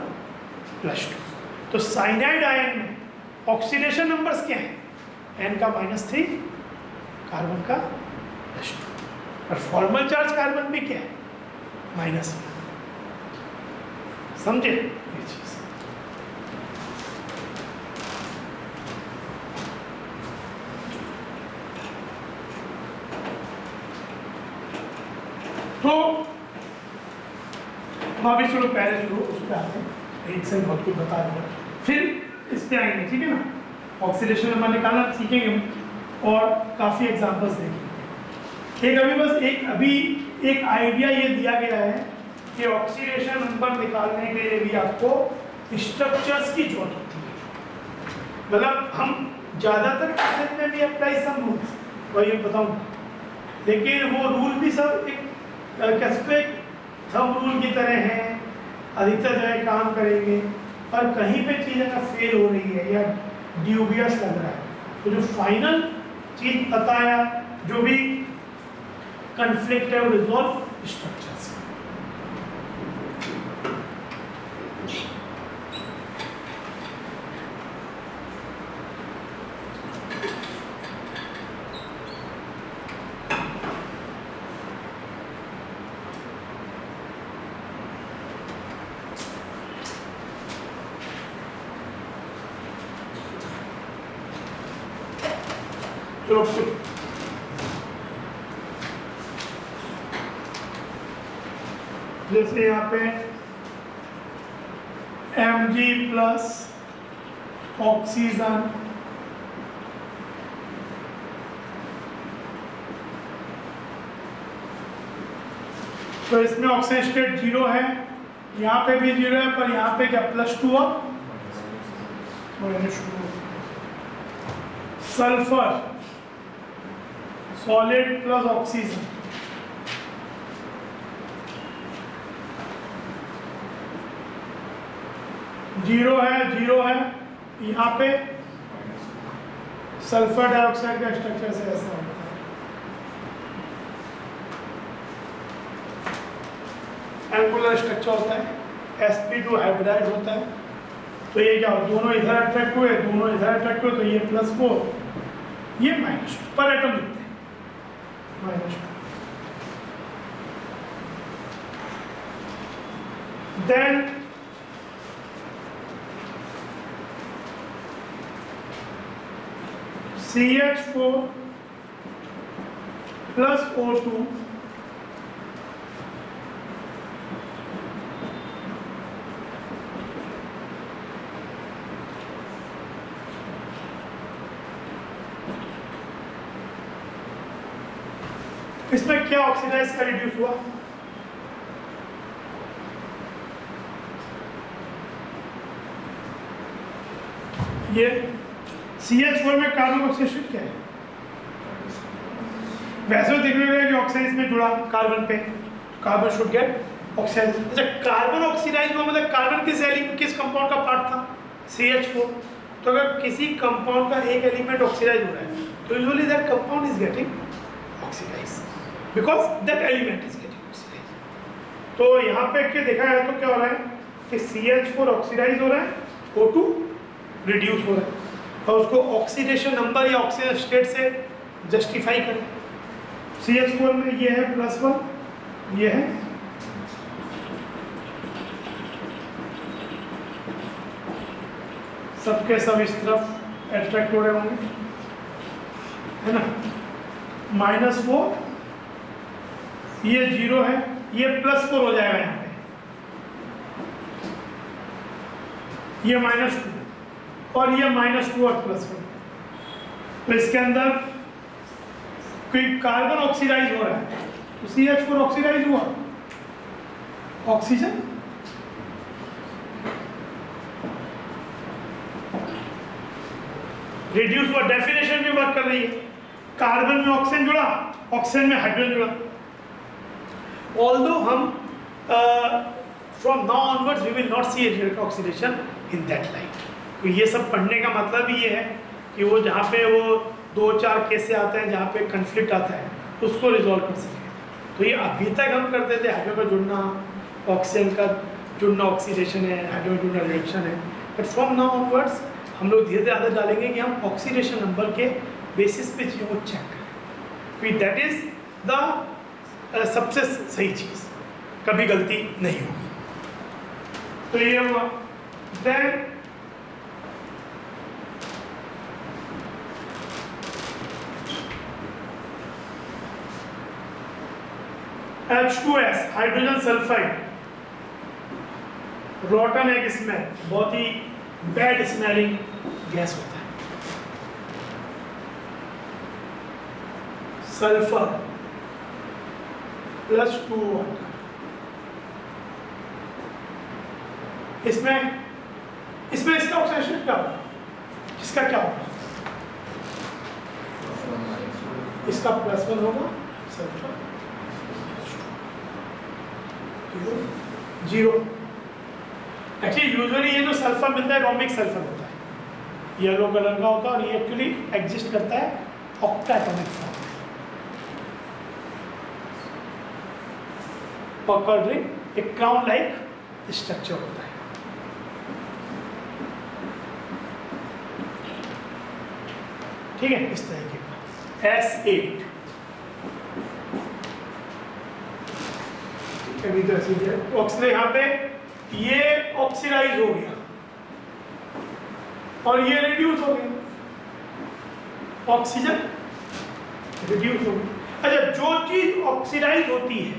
+2। तो साइनाइड आयन में ऑक्सीडेशन नंबर्स क्या हैं, N का -3, कार्बन का +2, और फॉर्मल चार्ज कार्बन में क्या है -1। समझे ये चीज। तो अभी शुरू पहले शुरू उस पर आते हैं, एक से बहुत कुछ बता दिया, फिर इस पे आएंगे, ठीक है ना, ऑक्सीडेशन नंबर निकालना सीखेंगे हम और काफ़ी एग्जांपल्स देखेंगे। अभी एक आइडिया ये दिया गया है कि ऑक्सीडेशन नंबर निकालने के लिए भी आपको स्ट्रक्चर्स की जरूरत होती है, मतलब हम ज़्यादातर केसेस में भी अप्लाई सम रूल्स वही बताऊँ, लेकिन वो रूल भी सब एक कैसे थंब रूल की तरह हैं, अधिकतर जगह काम करेंगे, पर कहीं पे चीज़ अगर फेल हो रही है या ड्यूबियस लग रहा है, तो जो फाइनल चीज बताया, जो भी कंफ्लिक्ट है वो रिजॉल्व स्ट्रक्चर से। चलो जैसे यहाँ पे Mg प्लस ऑक्सीजन तो इसमें ऑक्सीजन स्टेट 0 है, यहाँ पे भी 0 है, पर यहाँ पे क्या +2 और -2। Sulphur solid plus oxygen, zero है, यहाँ पे सल्फर डाइऑक्साइड का स्ट्रक्चर से ऐसा होता है, एंगुलर स्ट्रक्चर होता है, sp2 हाइब्रिडाइड होता है। तो ये क्या, दोनों इधर अट्रैक्ट हुए, दोनों इधर अट्रैक्ट हुए, तो ये +4, ये -2 पर एटम लिखते हैं, -2। देन CH4 प्लस O2 इसमें क्या ऑक्सीडाइज का रिड्यूस हुआ, ये CH4 में कार्बन ऑक्सीडेशन क्या है, वैसे तो देखने लगा कि ऑक्सीजन में जुड़ा कार्बन पे, कार्बन शुड गेट ऑक्सीडाइज। अच्छा, कार्बन ऑक्सीडाइज हुआ मतलब कार्बन किस कंपाउंड का पार्ट था, CH4। तो अगर किसी कंपाउंड का एक एलिमेंट ऑक्सीडाइज हो रहा है तो usually that compound is getting oxidise because that element is getting oxidise. तो यहाँ पे क्या देखा है तो क्या हो रहा है कि CH4 ऑक्सीडाइज हो रहा है, O2 रिड्यूस हो रहा है, और उसको ऑक्सीडेशन नंबर या ऑक्सीजन स्टेट से जस्टिफाई करें। CH4 में ये है +1, ये है सबके सब इस तरफ अट्रैक्ट हो रहे होंगे, है ना, -4, ये 0 है, ये +4 हो जाएगा यहाँ पे, ये -2 और ये -2 और +1। तो इसके अंदर कोई कार्बन ऑक्सीडाइज हो रहा है तो CH4 ऑक्सीडाइज हुआ, ऑक्सीजन रिड्यूस हुआ, डेफिनेशन भी वर्क कर रही है, कार्बन में ऑक्सीजन जुड़ा, ऑक्सीजन में हाइड्रोजन जुड़ा। ऑल्दो हम from now onwards we will not see oxidation in that light. तो ये सब पढ़ने का मतलब ही ये है कि वो जहाँ पे वो 2-4 केसेस आते हैं जहाँ पे कन्फ्लिक्ट आता है उसको रिजॉल्व कर सकें। तो ये अभी तक हम करते थे हाइड्रोजन का जुड़ना, ऑक्सीजन का जुड़ना ऑक्सीडेशन है, हाइड्रोजन जुड़ना रिएक्शन है, बट फ्रॉम नाउ ऑनवर्ड्स हम लोग धीरे धीरे आदत डालेंगे कि हम ऑक्सीडेशन नंबर के बेसिस पे चीज़ों को चेक करें, क्योंकि दैट इज़ द सबसे सही चीज़, कभी गलती नहीं होगी। तो ये हुआ। देन H2S हाइड्रोजन सल्फाइड, रॉटन एक स्मेल, बहुत ही बैड स्मेलिंग गैस होता है। सल्फर +2 वाटर, इसमें इसका ऑक्सीडेशन क्या होगा, इसका क्या होगा, इसका +1 होगा, सल्फर 0। एक्चुअली यूजुअली ये जो सल्फर मिलता है रोमिक सल्फर होता है, येलो कलर का होता है और ये एक्चुअली एग्जिस्ट करता है ऑक्टाटॉमिक फॉर्म में। पकड़ रिंग एक क्राउन लाइक स्ट्रक्चर होता है। ठीक है, इस तरीके का S8 अभी तो ऐसे ही ऑक्सीजन यहाँ पे ये ऑक्सीडाइज हो गया और ये रिड्यूस हो गया, ऑक्सीजन रिड्यूस हो गया। अच्छा, जो चीज ऑक्सीडाइज होती है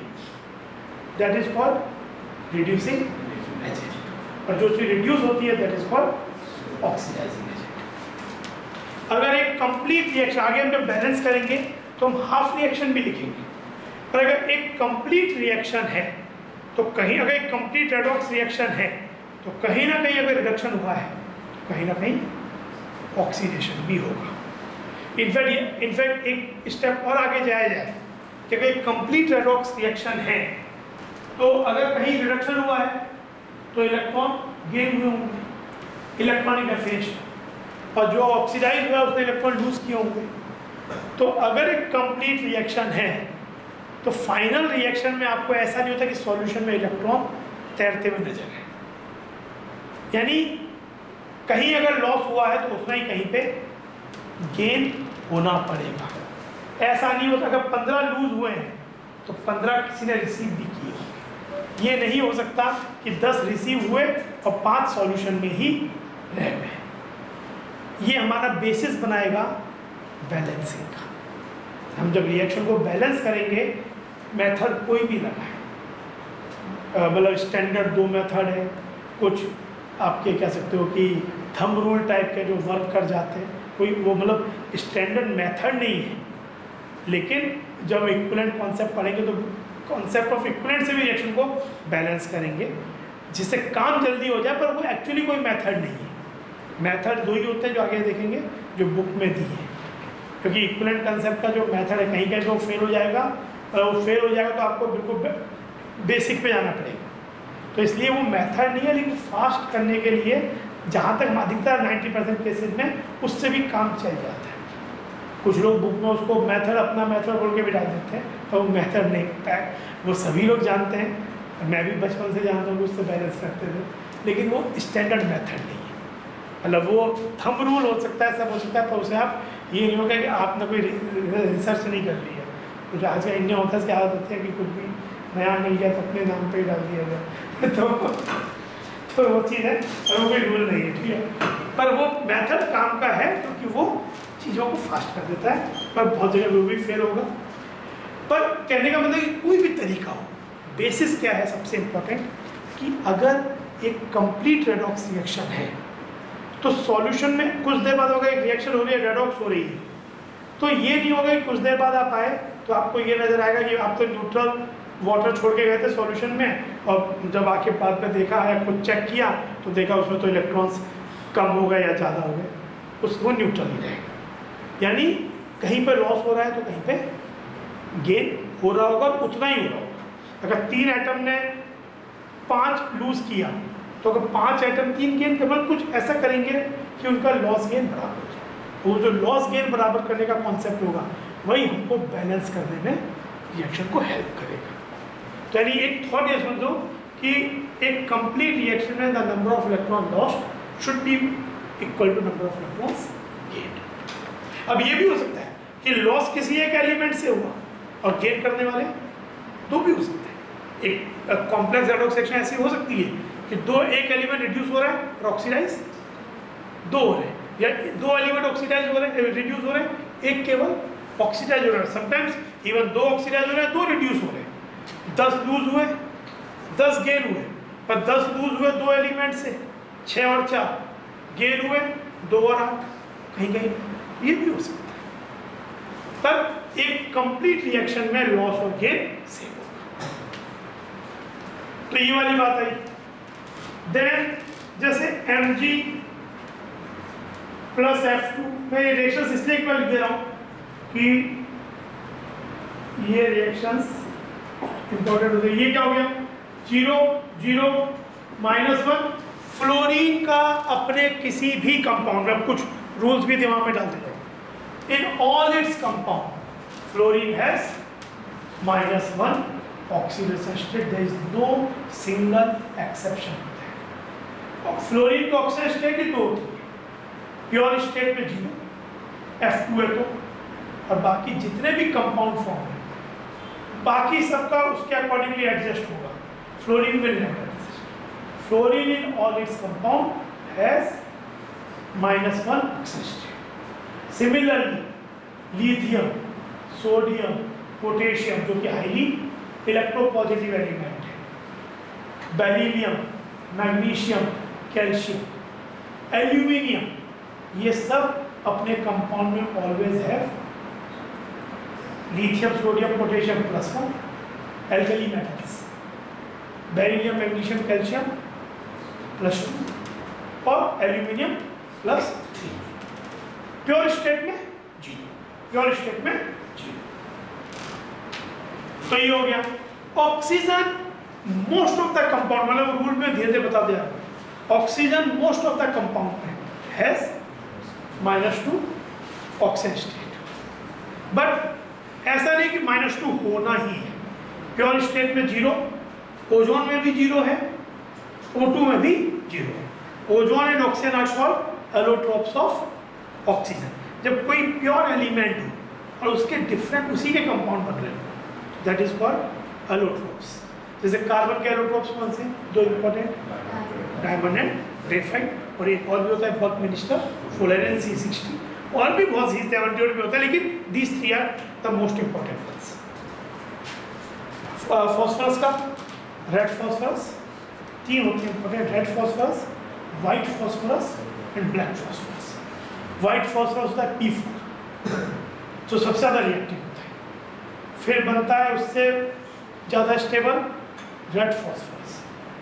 that is called reducing agent, और जो चीज रिड्यूस होती है that is called oxidising agent. अगर एक कंप्लीट रिएक्शन, आगे हम जब बैलेंस करेंगे तो हम हाफ रिएक्शन भी लिखेंगे, पर अगर एक कंप्लीट रिएक्शन है तो कहीं, अगर एक कंप्लीट रेडॉक्स रिएक्शन है तो कहीं ना कहीं अगर रिडक्शन हुआ है तो कहीं ना कहीं ऑक्सीडेशन भी होगा। इनफैक्ट एक स्टेप और आगे जाया जाए कि अगर एक कंप्लीट रेडॉक्स रिएक्शन है तो अगर कहीं रिडक्शन हुआ है तो इलेक्ट्रॉन गेन हुए होंगे, इलेक्ट्रॉनिक डेफिनेशन, और जो ऑक्सीडाइज हुआ उसने इलेक्ट्रॉन लूज किए होंगे। तो अगर एक कंप्लीट रिएक्शन है तो फाइनल रिएक्शन में आपको ऐसा नहीं होता कि सॉल्यूशन में इलेक्ट्रॉन तैरते हुए नजर आए, यानी कहीं अगर लॉस हुआ है तो उतना ही कहीं पे गेन होना पड़ेगा। ऐसा नहीं होता अगर 15 लूज हुए हैं तो 15 किसी ने रिसीव भी किए होंगे। ये नहीं हो सकता कि 10 रिसीव हुए और 5 सॉल्यूशन में ही रह गए। ये हमारा बेसिस बनाएगा बैलेंसिंग का। हम जब रिएक्शन को बैलेंस करेंगे, मेथड कोई भी लगाए, मतलब स्टैंडर्ड 2 मेथड है, कुछ आपके कह सकते हो कि थंब रूल टाइप के जो वर्क कर जाते हैं, कोई वो मतलब स्टैंडर्ड मेथड नहीं है। लेकिन जब इक्विवेलेंट कॉन्सेप्ट पढ़ेंगे तो कॉन्सेप्ट ऑफ इक्विवेलेंट से भी रिएक्शन को बैलेंस करेंगे जिससे काम जल्दी हो जाए, पर वो एक्चुअली कोई मेथड नहीं है। मेथड 2 ही होते हैं जो आगे देखेंगे, जो बुक में दी है, क्योंकि इक्विवेलेंट कंसेप्ट का जो मेथड है कहीं कहीं तो फेल हो जाएगा, और वो फेल हो जाएगा तो आपको बिल्कुल बेसिक पे जाना पड़ेगा। तो इसलिए वो मेथड नहीं है, लेकिन फास्ट करने के लिए जहाँ तक अधिकतर 90% केसेज में उससे भी काम चल जाता है। कुछ लोग बुक में उसको मेथड, अपना मेथड बोल के भी डाल देते हैं, तो वो मेथड नहीं होता है। वो सभी लोग जानते हैं, मैं भी बचपन से जानता हूँ, उससे बैलेंस करते थे, लेकिन वो स्टैंडर्ड मेथड नहीं है। मतलब वो थंब रूल हो सकता है, सब हो सकता है, पर उसे आप ये नहीं होगा कि आपने कोई रिसर्च नहीं कर ली है। कुछ आज का इंडिया होता है, इसकी आदत होती है कि कुछ भी नया मिल गया तो अपने नाम पे ही डाल दिया गया तो वो चीज़ है, और वो कोई रूल नहीं है, ठीक है। पर वो मेथड काम का है क्योंकि वो चीज़ों को फास्ट कर देता है, पर बहुत जगह वो भी फेल होगा। पर कहने का मतलब कि कोई भी तरीका हो, बेसिस क्या है सबसे इम्पोर्टेंट, कि अगर एक कंप्लीट रेडॉक्स रिएक्शन है तो सॉल्यूशन में कुछ देर बाद होगा, एक रिएक्शन हो रही है, रेडॉक्स हो रही है, तो ये नहीं होगा कि कुछ देर बाद आप आए तो आपको ये नज़र आएगा कि आप तो न्यूट्रल वाटर छोड़ के गए थे सॉल्यूशन में, और जब आके बाद में देखा है, कुछ चेक किया तो देखा उसमें तो इलेक्ट्रॉन्स कम हो गए या ज़्यादा हो गए, उसको न्यूट्रल ही रहेगा। यानी कहीं पर लॉस हो रहा है तो कहीं पे गेन हो रहा होगा, उतना ही हो रहा होगा। अगर 3 एटम ने 5 लूज किया तो अगर 5 एटम 3 गेन के बाद कुछ ऐसा करेंगे कि उनका लॉस गेन बराबर हो जाए। वो जो लॉस गेन बराबर करने का कॉन्सेप्ट होगा वही हमको बैलेंस करने में रिएक्शन को हेल्प करेगा। तो यानी एक थॉट ये समझो कि एक कंप्लीट रिएक्शन में the number of electron lost should be equal to number of electrons gained. अब ये भी हो सकता है कि लॉस किसी एक एलिमेंट से हुआ और गेन करने वाले 2 भी हो सकते हैं। एक कॉम्प्लेक्स रेडॉक्स रिएक्शन ऐसी हो सकती है कि एक एलिमेंट रिड्यूस हो रहा है और ऑक्सीडाइज 2 हो रहे हैं, या 2 एलिमेंट ऑक्सीडाइज हो रहे हैं, रिड्यूस हो रहे हैं, एक केवल ऑक्सीडाइज हो रहा है। समटाइम्स इवन 2 ऑक्सीडाइज हो रहे हैं, 2 रिड्यूस हो रहे हैं। 10 लूज हुए 10 गेन हुए, पर 10 लूज हुए 2 एलिमेंट से, 6 और 4 गेन हुए 2 और 8, कहीं कहीं ये भी हो सकता है। पर एक कंप्लीट रिएक्शन में लॉस और गेन सेम होगा। तो ये वाली बात आई। देन जैसे Mg प्लस F2, मैं ये रिएक्शंस इसलिए एक बार लिख दे रहा हूँ कि ये रिएक्शंस इंपॉर्टेंट होते हैं। ये क्या हो गया 0 0 -1 फ्लोरीन का अपने किसी भी कंपाउंड में, कुछ रूल्स भी दिमाग में डाल देते हैं, in all its compound fluorine has -1 oxidation state, there is no single exception. और फ्लोरीन का ऑक्सीडेशन स्टेट ही 2 होती है, प्योर स्टेट में 0, F2 है तो, और बाकी जितने भी कंपाउंड फॉर्म है बाकी सबका उसके अकॉर्डिंगली एडजस्ट होगा। Fluorine will never adjust. Fluorine in all its compound has -1 oxidation state. Similarly lithium, sodium, potassium जो कि हाईली इलेक्ट्रोपॉजिटिव एलिमेंट है, बेरिलियम, मैग्नीशियम, कैल्शियम, एल्यूमिनियम, ये सब अपने कंपाउंड में always have lithium, sodium, potassium +1 alkali metals, beryllium, magnesium, calcium +2 और एल्यूमिनियम +3। प्योर स्टेट में 0, प्योर स्टेट में 0। तो ये हो गया। Oxygen most of the compound, मतलब रूल में धीरे धीरे बता दिया, oxygen most of the compound में हैज -2 ऑक्सीजन स्टेट। बट ऐसा नहीं कि -2 होना ही है, प्योर स्टेट में 0, ओजोन में भी 0 है, O2 में भी 0 है। Ozone and oxygen are called allotropes of oxygen. जब कोई प्योर एलिमेंट हो और उसके डिफरेंट उसी के कंपाउंड बन रहे हो, दैट इज कॉल्ड एलोट्रोप्स। जैसे कार्बन के एलोट्रोप्स कौन से? 2 इंपॉर्टेंट, डायमंड एंड ग्रेफाइट, और एक और भी होता है बकमिंस्टर, फुलेरिन, C60, और भी बहुत C70 भी होता है, लेकिन these 3 are the most important ones. Phosphorus का रेड फॉस्फरस 3 होते हैं important, red phosphorus, white phosphorus and black phosphorus. White phosphorus होता है P4 जो सबसे ज़्यादा रिएक्टिव होता है, फिर बनता है उससे ज़्यादा stable red phosphorus,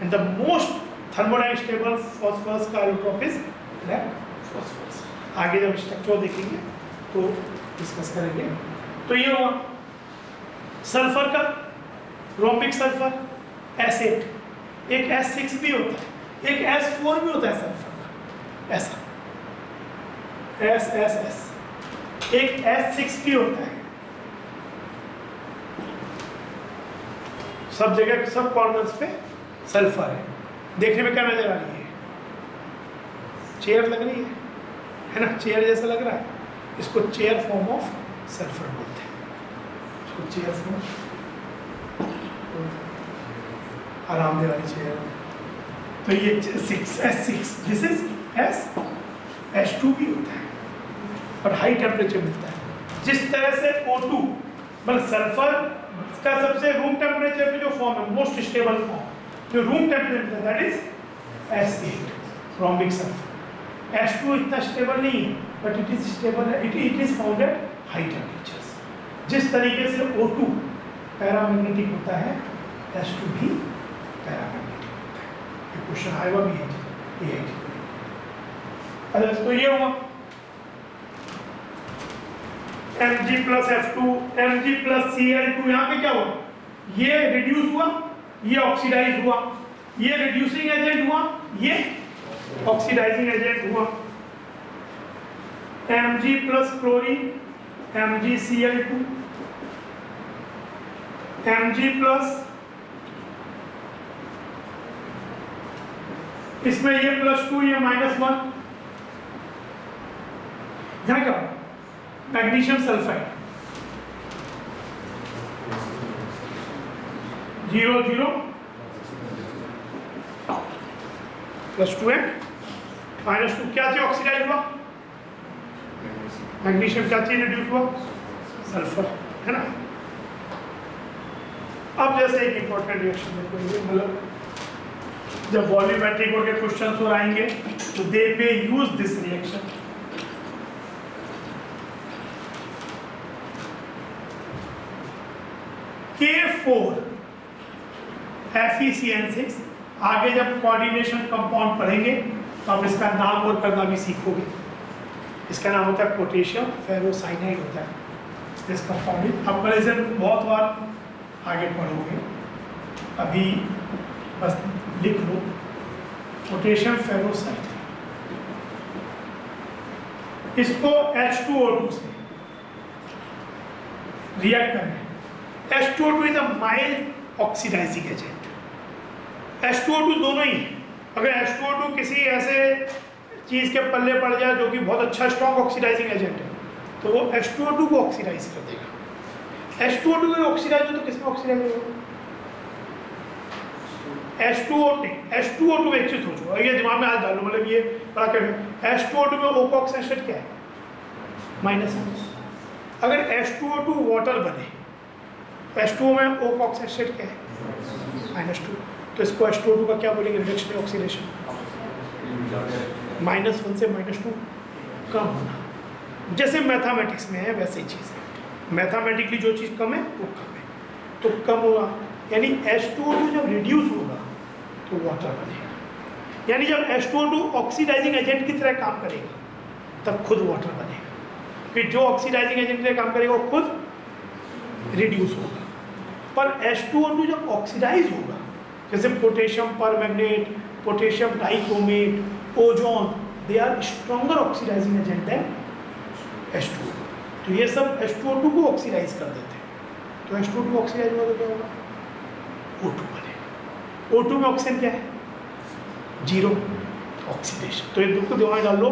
and the most thermodynamic stable phosphorus का एलोट्रोप इज ब्लैक फॉस्फरस। आगे जब स्ट्रक्चर देखेंगे तो डिस्कस करेंगे। तो ये हुआ सल्फर का, रोम्बिक सल्फर S8, एक S6 भी होता है, एक S4 भी होता है सल्फर का, ऐसा SSS, एक S6 भी होता है। सब जगह सब कॉर्नर्स पे सल्फर है। देखने में क्या नजर आ रही है? चेयर लग रही है ना, चेयर जैसा लग रहा है, इसको चेयर फॉर्म ऑफ सल्फर बोलते हैं, इसको चेयर फॉर्म, आरामदेह वाली चेयर। तो ये S6, दिस इज S2 भी होता है और हाई टेम्परेचर मिलता है। जिस तरह से O2 मतलब सल्फर का सबसे रूम टेम्परेचर पे जो फॉर्म है, मोस्ट स्टेबल फॉर्म जो room temperature, that is S8 rhombic sulphur. S2 इतना स्टेबल नहीं है, but it is stable, it is found at high temperatures. जिस तरीके से O2 पैरामैग्नेटिक होता है, S2 भी पैरामैग्नेटिक होता है। ये क्वेश्चन आएगा भी है। अच्छा, तो ये हुआ Mg + F2, Mg + Cl2, यहाँ पे क्या हुआ? ये रिड्यूस हुआ, ये ऑक्सीडाइज हुआ, ये रिड्यूसिंग एजेंट हुआ, ये ऑक्सीडाइजिंग एजेंट हुआ। Mg + क्लोरीन, MgCl2, Mg + इसमें ये +2, ये -1, यहाँ क्या हुआ? मैग्नीशियम सल्फाइड 0 0 +2 है, -2 क्या चीज ऑक्सीडाइज हुआ? मैग्नीशियम क्या चीज रिड्यूस हुआ? सल्फर, है ना। अब जैसे एक इंपॉर्टेंट रिएक्शन देखो, मतलब जब वॉल्यूमेट्रिक के क्वेश्चंस और आएंगे तो they may use this reaction. K4 FeCN6, आगे जब कोऑर्डिनेशन कंपाउंड पढ़ेंगे तो आप इसका नाम और करना भी सीखोगे। इसका नाम होता है पोटेशियम फेरोसाइनाइड होता है इस कंपाउंड। आप इसे बहुत बार आगे पढ़ोगे, अभी बस लिख लो पोटेशियम फेरोसाइड, इसको H2O2 से रिएक्ट करें। H2O2 is a mild oxidising agent. H2O2 दोनों ही है। अगर H2O2 किसी ऐसे चीज़ के पल्ले पड़ जाए जो कि बहुत अच्छा स्ट्रॉन्ग ऑक्सीडाइजिंग एजेंट है, तो वो H2O2 को ऑक्सीडाइज कर देगा। H2O2 को ऑक्सीडाइज हो तो किसमें ऑक्सीडाइज होगा? H2O2 एक चीज सोचो, ये दिमाग में आज डालो, मतलब ये बड़ा कर, H2O2 में O का ऑक्सीजन स्टेट क्या है? -1। अगर H2O2 वाटर बने, H2O में O का ऑक्सीजन स्टेट क्या है? -2। तो इसको H2O2 का क्या बोलेंगे? Reduction oxidation. -1 से -2 कम होना। जैसे मैथमेटिक्स में है वैसे ही चीज़ है। मैथमेटिकली जो चीज़ कम है वो कम है, तो कम होगा। यानी H2O2 जब रिड्यूस होगा तो वाटर बनेगा। यानी जब H2O2 ऑक्सीडाइजिंग एजेंट की तरह काम करेगा तब खुद वाटर बनेगा। फिर जो ऑक्सीडाइजिंग एजेंट की तरह काम करेगा वो खुद रिड्यूस होगा। पर H2O2 जब ऑक्सीडाइज होगा, जैसे potassium permanganate, potassium dichromate, ozone, they are stronger oxidising agent than H2O2। तो ये सब H2O2 को ऑक्सीडाइज कर देते हैं। तो H2O2 ऑक्सीडाइज होगा तो क्या होगा? O2 बनेगा। O2 में ऑक्सीजन क्या है? 0 ऑक्सीडेशन। तो ये दो को दिमाग डाल लो।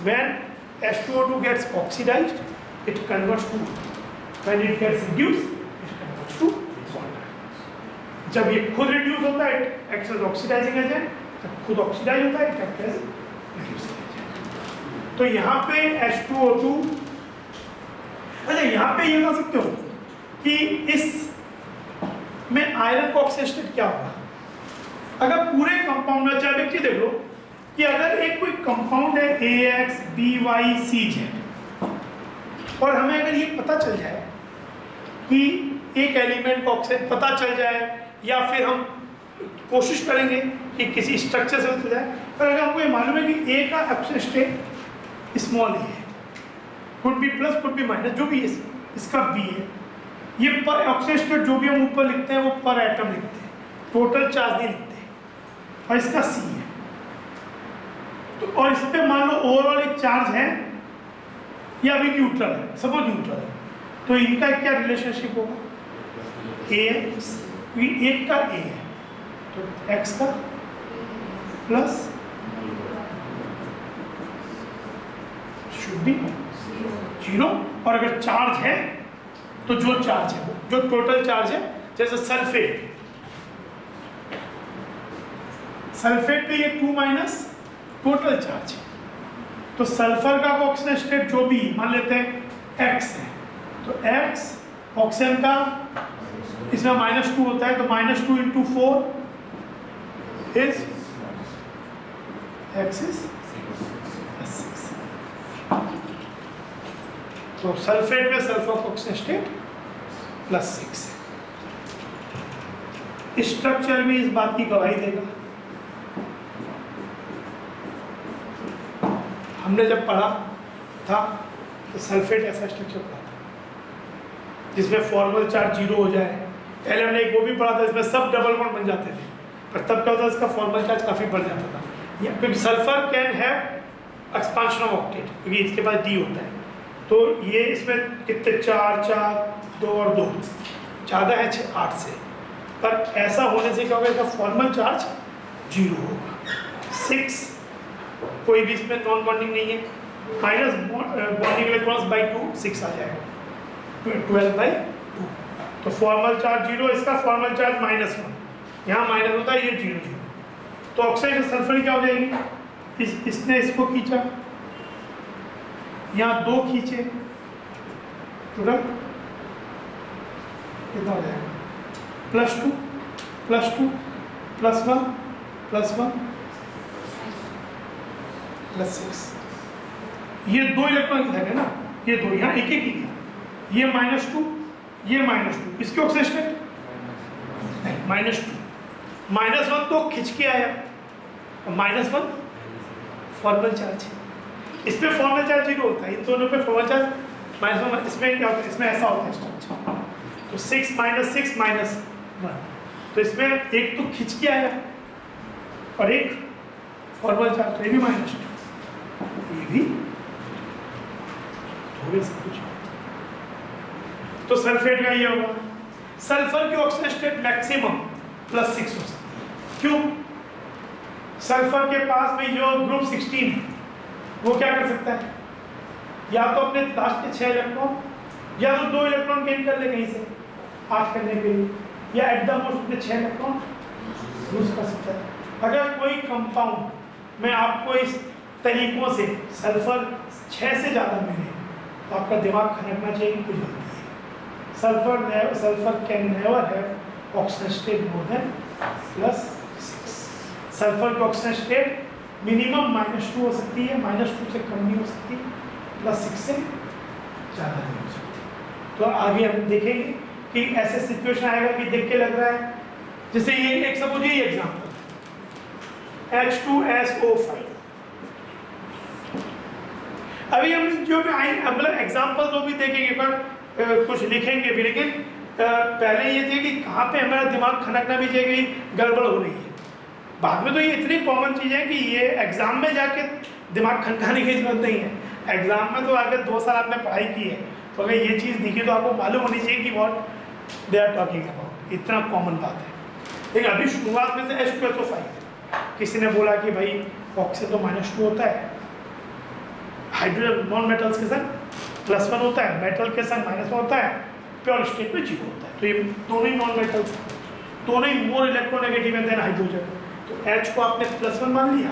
When H2O2 gets oxidised it converts to, when it gets reduced it converts to water. जब ये खुद रिड्यूस होता है it acts as oxidising agent, जब खुद ऑक्सीडाइज होता है it acts as reducing agent. तो यहाँ पे H2O2, अच्छा यहाँ पे ये कह सकते हो कि इस में आयरन का ऑक्सीजन स्टेट क्या होगा? अगर पूरे कंपाउंड में, चाहे एक चीज देख लो कि अगर एक कोई कंपाउंड है AX BY CZ और हमें अगर ये पता चल जाए कि एक एलिमेंट का ऑक्सीजन पता चल जाए, या फिर हम कोशिश करेंगे कि किसी स्ट्रक्चर से पता जाए, पर अगर हमको ये मालूम है कि A का ऑक्सीजन स्टेट स्मॉल ही है, could be plus could be minus, जो भी है, इसका B है, ये पर ऑक्सीजन स्टेट जो भी हम ऊपर लिखते हैं वो पर एटम लिखते हैं, टोटल चार्ज नहीं लिखते, और इसका C है। तो और इस पे मान लो ओवरऑल एक चार्ज है या अभी न्यूट्रल है, सपोज न्यूट्रल है, तो इनका क्या रिलेशनशिप होगा? AX, एक का A है तो X का प्लस शुड बी 0, और अगर चार्ज है तो जो चार्ज है वो जो टोटल चार्ज है, जैसे सल्फेट पे ये 2 माइनस टोटल चार्ज है, तो सल्फर का ऑक्सीजन स्टेट जो भी मान लेते हैं X है, तो X ऑक्सीजन का इसमें -2 होता है, तो -2 × 4 इज X इज 6। तो सल्फेट में सल्फर का ऑक्सीजन स्टेट +6 है। स्ट्रक्चर में इस बात की गवाही देगा। हमने जब पढ़ा था तो सल्फेट ऐसा स्ट्रक्चर पढ़ा था जिसमें फॉर्मल चार्ज 0 हो जाए। पहले हमने एक वो भी पढ़ा था इसमें सब डबल बॉन्ड बन जाते थे, पर तब क्या होता है इसका फॉर्मल चार्ज काफ़ी बढ़ जाता था, क्योंकि sulphur can have expansion of octet, क्योंकि इसके पास D होता है। तो ये इसमें कितने 4 4 2 और 2 ज़्यादा है 6 8 से, पर ऐसा होने से क्या होगा इसका फॉर्मल चार्ज 0 होगा। 6 कोई भी इसमें नॉन बॉन्डिंग नहीं है, माइनस बॉन्डिंग इलेक्ट्रॉन्स बाई 2 6 आ जाएगा, 12/2। तो फॉर्मल चार्ज 0, इसका फॉर्मल चार्ज -1, यहाँ माइनस होता है, ये 0 0। तो ऑक्साइड सल्फर क्या हो जाएगी? इसने इसको खींचा, यहाँ 2 खींचे, तुरंत कितना हो जाएगा? +2 +2 +1 +1 +6। ये 2 इलेक्ट्रॉन इधर है ना, ये 2 यहाँ एक एक ही है, ये -2 ये -2, इसके ऑक्सीजन स्टेट -2 -1 तो खिंच के आया, -1 फॉर्मल चार्ज है, इस पे फॉर्मल चार्ज 0 होता है, इन दोनों पे फॉर्मल चार्ज -1। इसमें क्या होता है? इसमें ऐसा होता है स्ट्रक्चर, तो 6 -6 -1, तो इसमें एक तो खिंच के आया और एक फॉर्मल चार्ज, ये भी -2, ये भी हो गया सब कुछ। तो सल्फेट का ये होगा, सल्फर की ऑक्सीजन स्टेट मैक्सिमम +6 हो सकती है। क्यों? सल्फर के पास में जो ग्रुप 16 है वो क्या कर सकता है, या तो अपने लास्ट के 6 इलेक्ट्रॉन या तो 2 इलेक्ट्रॉन गेन कर ले कहीं से 8 करने के लिए, या एट द मोस्ट अपने 6 इलेक्ट्रॉन यूज कर सकता है। अगर कोई कंपाउंड में आपको इस तरीकों से सल्फर 6 से ज़्यादा मिले तो आपका दिमाग खनकना चाहिए कि कुछ गलती है। Sulphur can never have oxygen state more than +6। Sulphur की ऑक्सीजन स्टेट मिनिमम -2 हो सकती है, -2 से कम नहीं हो सकती, +6 से ज़्यादा नहीं हो सकती। तो आगे हम देखेंगे कि ऐसे सिचुएशन आएगा कि देख के लग रहा है, जैसे ये एक सपोज ये एग्जांपल H2SO5। अभी हम जो भी मतलब एग्जांपल जो भी देखेंगे पर कुछ लिखेंगे भी, लेकिन पहले ये थे कि कहाँ पे हमारा दिमाग खनकना भी चाहिए कि गड़बड़ हो रही है। बाद में तो ये इतनी कॉमन चीज़ है कि ये एग्जाम में जाके दिमाग खनकाने की जरूरत नहीं है। एग्जाम में तो आगे 2 साल आपने पढ़ाई की है, तो अगर ये चीज़ दिखी तो आपको मालूम होनी चाहिए कि what they are talking about. इतना कॉमन बात है। लेकिन अभी शुरुआत में से H2SO5 किसी ने बोला कि भाई ऑक्सीजन तो -2 होता है, हाइड्रोजन नॉन मेटल्स के संग +1 होता है, मेटल के संग -1 होता है, प्योर स्टेट में 0 होता है। तो ये दोनों ही नॉन मेटल्स, दोनों ही मोर इलेक्ट्रोनेगेटिव है देन हाइड्रोजन। तो H को आपने +1 मान लिया,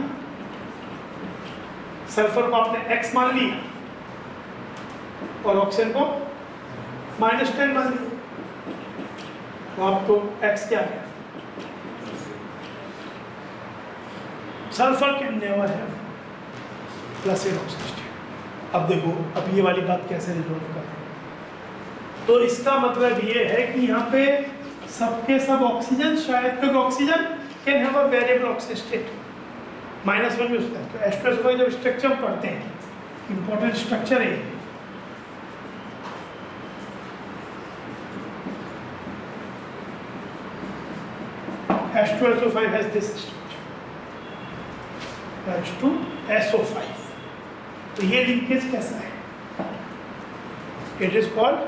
सल्फर को आपने X मान लिया और ऑक्सीजन को -10 मान लिया, तो आपको X क्या है? Sulphur can never have +8 oxygen state. अब देखो, अब ये वाली बात कैसे रिजोल्व करें। तो इसका मतलब ये है कि यहाँ पे सबके सब ऑक्सीजन, शायद क्योंकि oxygen can have a variable oxygen state, -1 भी उसका। तो H2SO5 जब स्ट्रक्चर पढ़ते हैं, इंपॉर्टेंट स्ट्रक्चर है ये। H2SO5 has this structure, H2SO5। तो ये लिंकेज कैसा है? It is called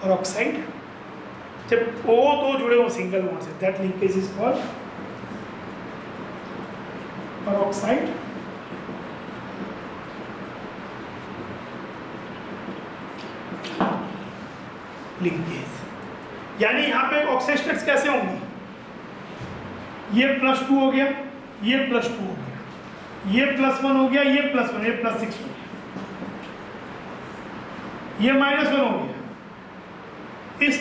peroxide. जब O2 जुड़े हो सिंगल बॉन्ड से, that linkage is called peroxide linkage. यानी यहाँ पे ऑक्सीजन स्टेट्स कैसे होंगी? ये +2 हो गया, ये +2 हो गया, ये +1 हो गया, ये +1, ये +6 हो गया, ये -1 हो गया। इस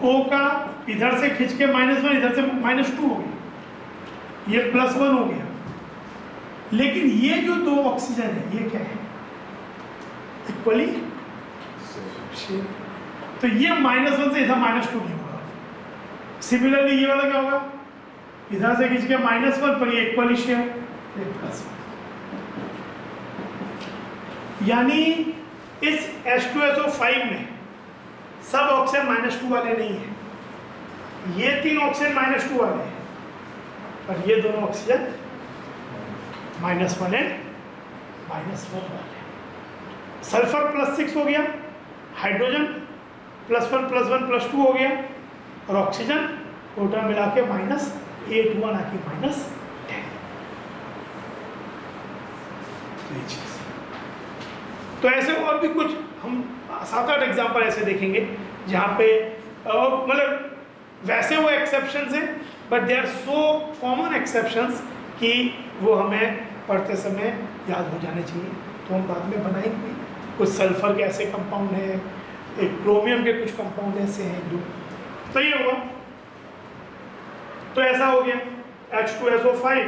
O का इधर से खींच के -1, इधर से -2 हो गया, ये +1 हो गया। लेकिन ये जो 2 ऑक्सीजन है, ये क्या है? इक्वली, तो ये -1 से इधर -2 नहीं होगा। सिमिलरली ये वाला क्या होगा? इधर से खींच के -1 पर ये इक्वली शेयर, ये +1। यानी इस H2SO5 में सब ऑक्सीजन -2 वाले नहीं है। ये 3 ऑक्सीजन -2 वाले हैं, और ये दोनों ऑक्सीजन -1 एंड -1 वाले। सल्फर +6 हो गया, हाइड्रोजन +1 +1 +2 हो गया, और ऑक्सीजन टोटल मिला के -8 हुआ, ना कि -10। तो ऐसे और भी कुछ हम 7-8 एग्जाम्पल ऐसे देखेंगे जहाँ पे मतलब वैसे वो एक्सेप्शंस हैं, but they are so common exceptions कि वो हमें पढ़ते समय याद हो जाने चाहिए। तो हम बाद में बनाएंगे। कुछ सल्फर के ऐसे कंपाउंड हैं, एक क्रोमियम के कुछ कंपाउंड ऐसे हैं 2। तो ये हुआ, तो ऐसा हो गया H2SO5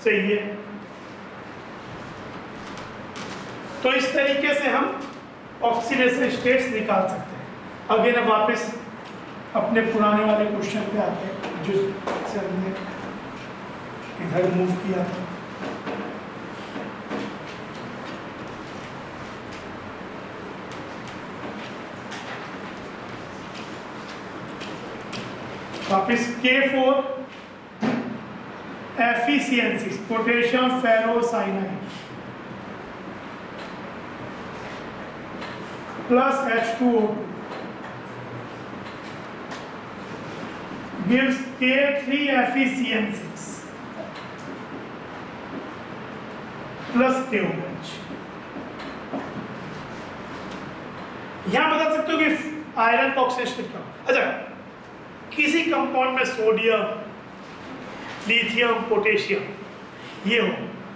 से ये। तो इस तरीके से हम ऑक्सीडेशन स्टेट्स निकाल सकते हैं। अगेन अब वापस अपने पुराने वाले क्वेश्चन पे आते हैं जिससे हमने इधर मूव किया था। वापस K4 efficiencies, potassium ferrocyanide plus H2O gives K3 efficiencies plus KOH। यहां बता सकते हो कि आयरन का ऑक्सीडेशन क्या। अच्छा, किसी कंपाउंड में सोडियम, लिथियम, पोटेशियम ये हो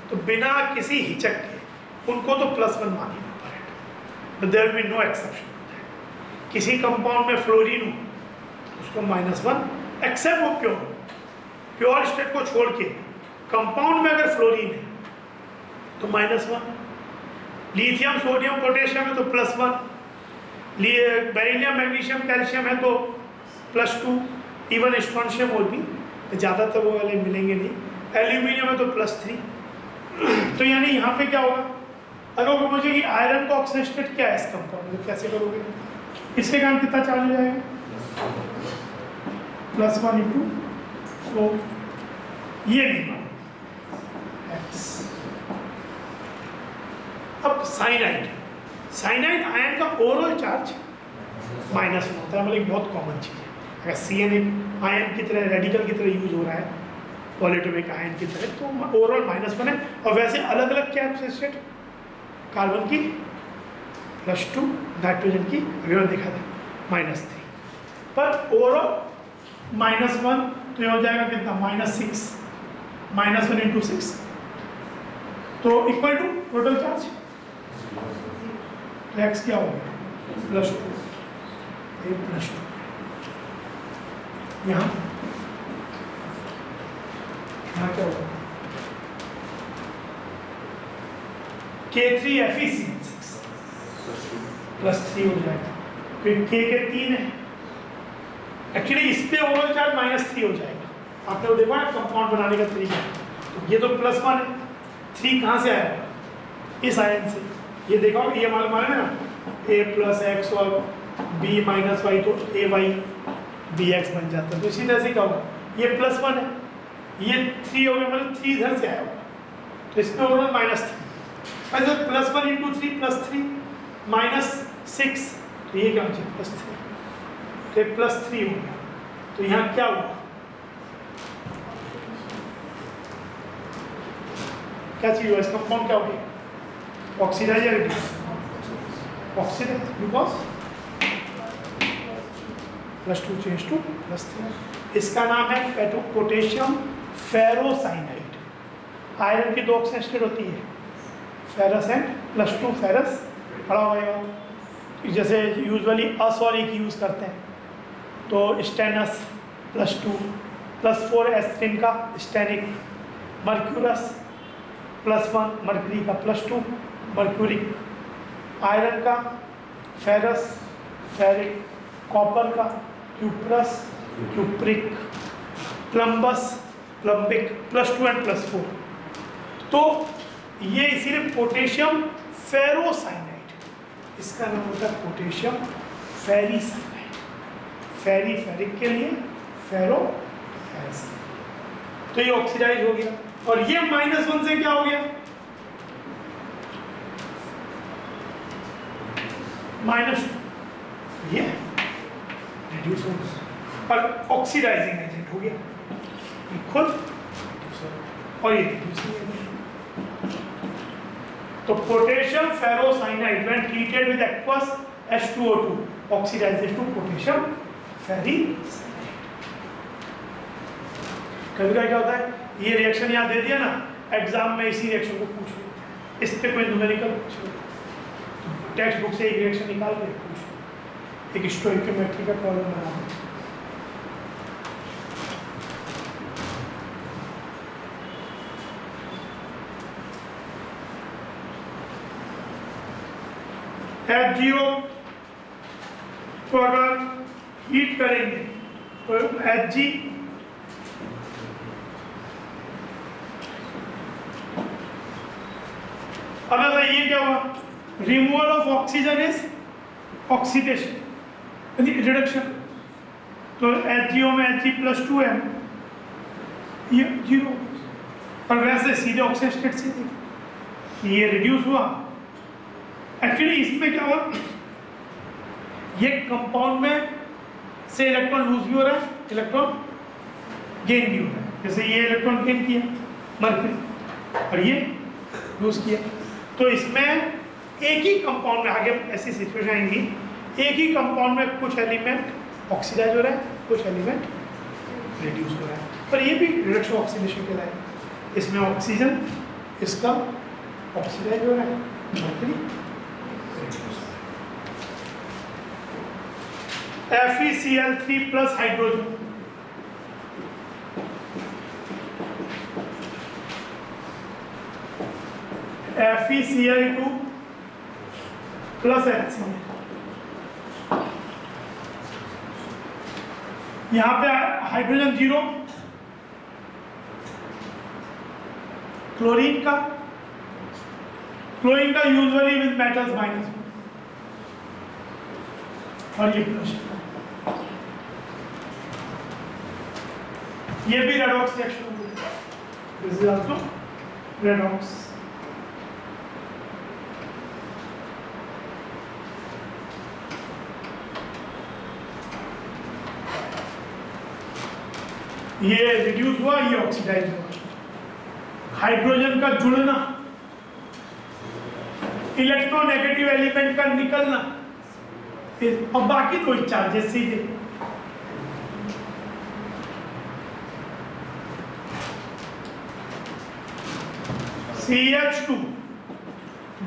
तो बिना किसी हिचक के उनको तो +1 मानिए, but there will be no exception। किसी कंपाउंड में फ्लोरीन हो उसको -1, एक्सेप्ट वो प्योर स्टेट को छोड़ के कंपाउंड में अगर फ्लोरीन है तो -1, लिथियम, सोडियम, पोटेशियम है तो +1, बेरिलियम, मैग्नीशियम, कैल्शियम है तो +2, इवन स्ट्रोंशियम और भी ज़्यादातर वो वाले मिलेंगे नहीं, एल्यूमिनियम है तो +3। तो यानी यहाँ पे क्या होगा, अगर वो पूछे कि आयरन का ऑक्सीडेशन स्टेट क्या है इस कंपाउंड में, कैसे करोगे? इसके कारण कितना चार्ज हो जाएगा? +1 इंटू, तो ये नहीं X। अब साइनाइड आयन का ओवरऑल चार्ज -1 होता है, मतलब एक बहुत कॉमन चीज़ है। अगर CN आयन की तरह, रेडिकल की तरह यूज हो रहा है, पॉलीटोमिक आयन की तरह, तो ओवरऑल -1 है। और वैसे अलग अलग क्या है स्टेट, कार्बन की +2, नाइट्रोजन की अभी मैंने देखा था -3, पर ओवरऑल -1, तो ये हो जाएगा कितना, -6, -1 इंटू 6, तो इक्वल टू टोटल चार्ज, तो एक्स क्या हो गया +2, ये +2। यहाँ क्या होगा, K3 एफिशिएंसीज +3 हो जाएगा, फिर K के 3 है, एक्चुअली इस पे ओवरऑल चार्ज -3 हो जाएगा। आपने वो देखा ना कंपाउंड बनाने का तरीका, तो ये तो +1 है, 3 कहाँ से आएगा, इस आयन से, ये देखा, ये मालूम है ना, A + X और B - Y, तो AY BX बन जाता है। तो इसी तरह से क्या होगा, ये +1 है, ये 3 हो गया, मतलब 3 इधर से आया होगा, तो इस पे ओवरऑल -3, ऐसे +1 इंटू 3 +3 -6, तो ये क्या हो जाए +3, तो +3 हो गया। तो यहाँ क्या हुआ, क्या चीज हुआ, इसका कंपाउंड क्या हो गया, ऑक्सीडाइज या reduce, oxidise, because +2 change to +3। इसका नाम है पोटेशियम फेरोसाइनाइड। आयरन की 2 ऑक्सीजन स्टेट होती है, फेरस एंड +2 फेरस पड़ा होगा, जैसे यूजुअली असॉरिक यूज़ करते हैं, तो स्टेनस +2, +4 एस्ट्रिन का स्टेनिक, मर्क्यूरस +1, मर्क्यूरी का +2 मर्क्यूरिक, आयरन का फेरस फेरिक, कॉपर का क्यूप्रस क्यूप्रिक, प्लम्बस प्लम्बिक, +2 एंड +4। तो ये इसीलिए पोटेशियम फेरोसाइनाइड, इसका नाम होता है पोटेशियम फेरीसाइनाइड, फेरी फेरिक के लिए, फेरो फेरोसाइनाइड। तो ये ऑक्सीडाइज हो गया, और ये -1 से क्या हो गया, -2, ये रिड्यूस हो गया, और ऑक्सीडाइजिंग एजेंट हो गया, ये खुद और ये रिड्यूसिंग एजेंट। तो potassium ferrocyanide when treated with aqueous H2O2 oxidises to potassium ferricyanide. कभी-कभी क्या होता है, ये रिएक्शन यहाँ दे दिया ना, एग्जाम में इसी रिएक्शन को पूछ लेते हैं, इस पे कोई न्यूमेरिकल पूछ लेते हैं, टेक्स्ट बुक से एक रिएक्शन निकाल के पूछ, एक स्टोइकियोमेट्री का प्रॉब्लम बना है। HgO को अगर हीट करेंगे तो Hg अब ये क्या हुआ, removal of oxygen is oxidation, reduction. तो HgO में Hg +2m, ये 0, और वैसे सीधे ऑक्सीजन स्टेट से देखो ये रिड्यूस हुआ। एक्चुअली इसमें क्या हुआ, ये कंपाउंड में से इलेक्ट्रॉन लूज भी हो रहा है, इलेक्ट्रॉन गेन भी हो रहा है। जैसे ये इलेक्ट्रॉन गेन किया मरकरी और ये लूज किया, तो इसमें एक ही कंपाउंड में आगे ऐसी सिचुएशन आएंगी, एक ही कंपाउंड में कुछ एलिमेंट ऑक्सीडाइज हो रहा है, कुछ एलिमेंट रिड्यूस हो रहा है, पर ये भी रिडक्शन ऑक्सीडेशन कहलाएगा। इसमें ऑक्सीजन इसका ऑक्सीडाइज हो रहा है, मरकरी रिड्यूस हो रहा है। FeCl3 plus hydrogen, FeCl2 plus HCl, यहाँ पे हाइड्रोजन 0, क्लोरीन का यूजुअली विद मेटल्स माइनस, और ये प्लस, ये भी रेडॉक्स रिएक्शन होगी, दिस इज आल्सो रेडॉक्स। ये रिड्यूस हुआ, ये ऑक्सीडाइज हुआ। हाइड्रोजन का जुड़ना, इलेक्ट्रोनेगेटिव एलिमेंट का निकलना, और बाकी कोई चार्जेस सीधे CH2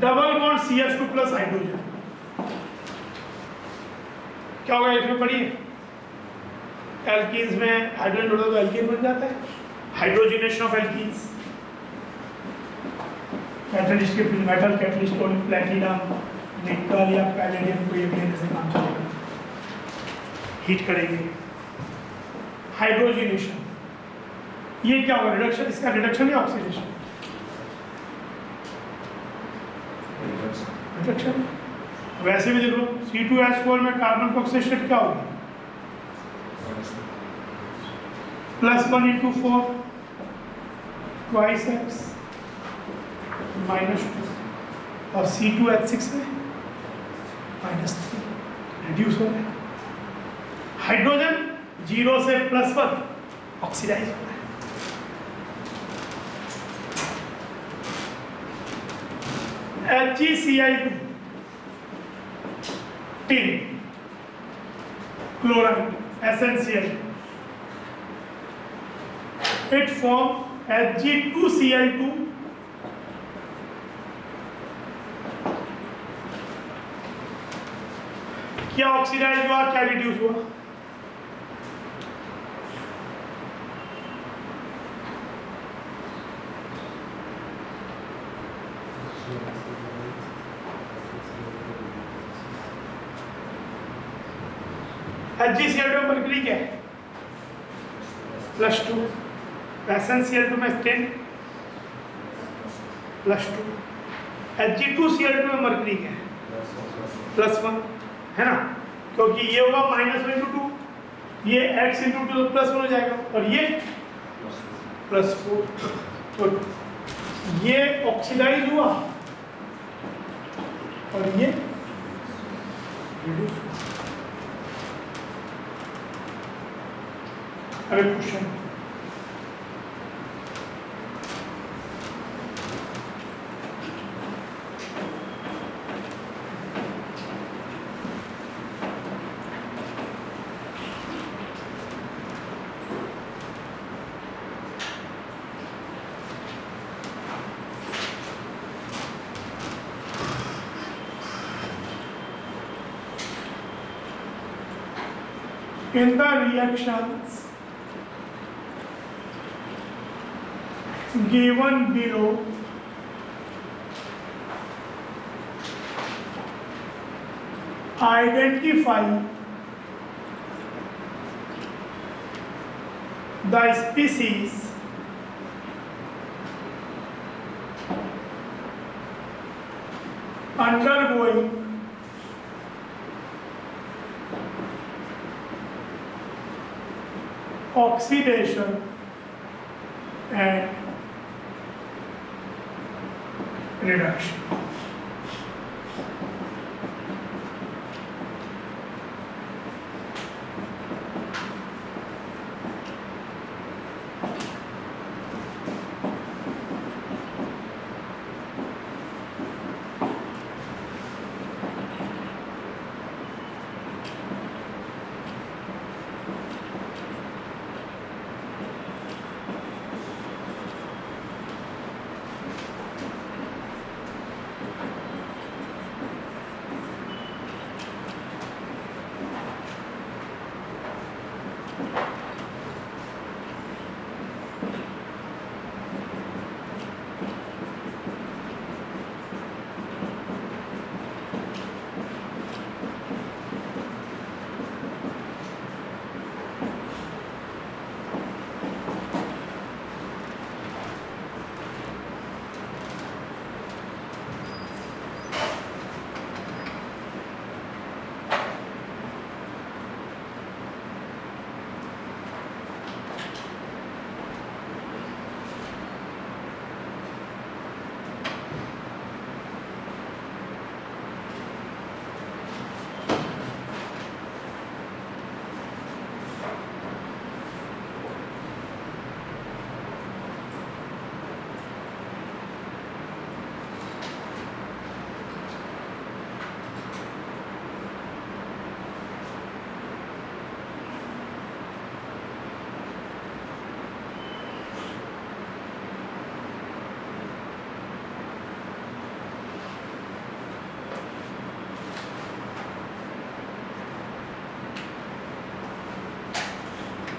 double bond CH2 plus hydrogen, क्या होगा इसमें पढ़िए, एल्कीन्स में हाइड्रोजन जोड़ो तो एल्कीन बन जाता है, हाइड्रोजनेशन ऑफ एल्कीन्स, कैटलिस्ट के मेटल कैटलिस्ट को प्लैटिनम निकल या पैलेडियम को ये देने से काम चलेगा, हीट करेंगे। हाइड्रोजनेशन, ये क्या होगा, रिडक्शन, इसका रिडक्शन या ऑक्सीडेशन, रिडक्शन। वैसे भी देख लो C2H4 में कार्बन ऑक्सीडेशन क्या होगी, +1 × 4 2x -2, और C2H6 में -3 रिड्यूस हो रहा है। हाइड्रोजन 0 से +1 ऑक्सीडाइज हो रहा है। HgCl2 tin, chloride, essential, it form Hg2Cl2 क्या ऑक्सीडाइज हुआ, क्या रिड्यूस हुआ, HgCl2 मरकरी क्या है +2, एसेंशियल में 10 +2, Hg2Cl2 में मरकरी क्या है +1, है ना, क्योंकि ये होगा -1 × 2, ये x × 2 तो +1 हो जाएगा, और ये +4, तो ये ऑक्सीडाइज हुआ और ये रिड्यूस हुआ। अब एक question, in the reactions given below, identify the species undergoing oxidation and reduction.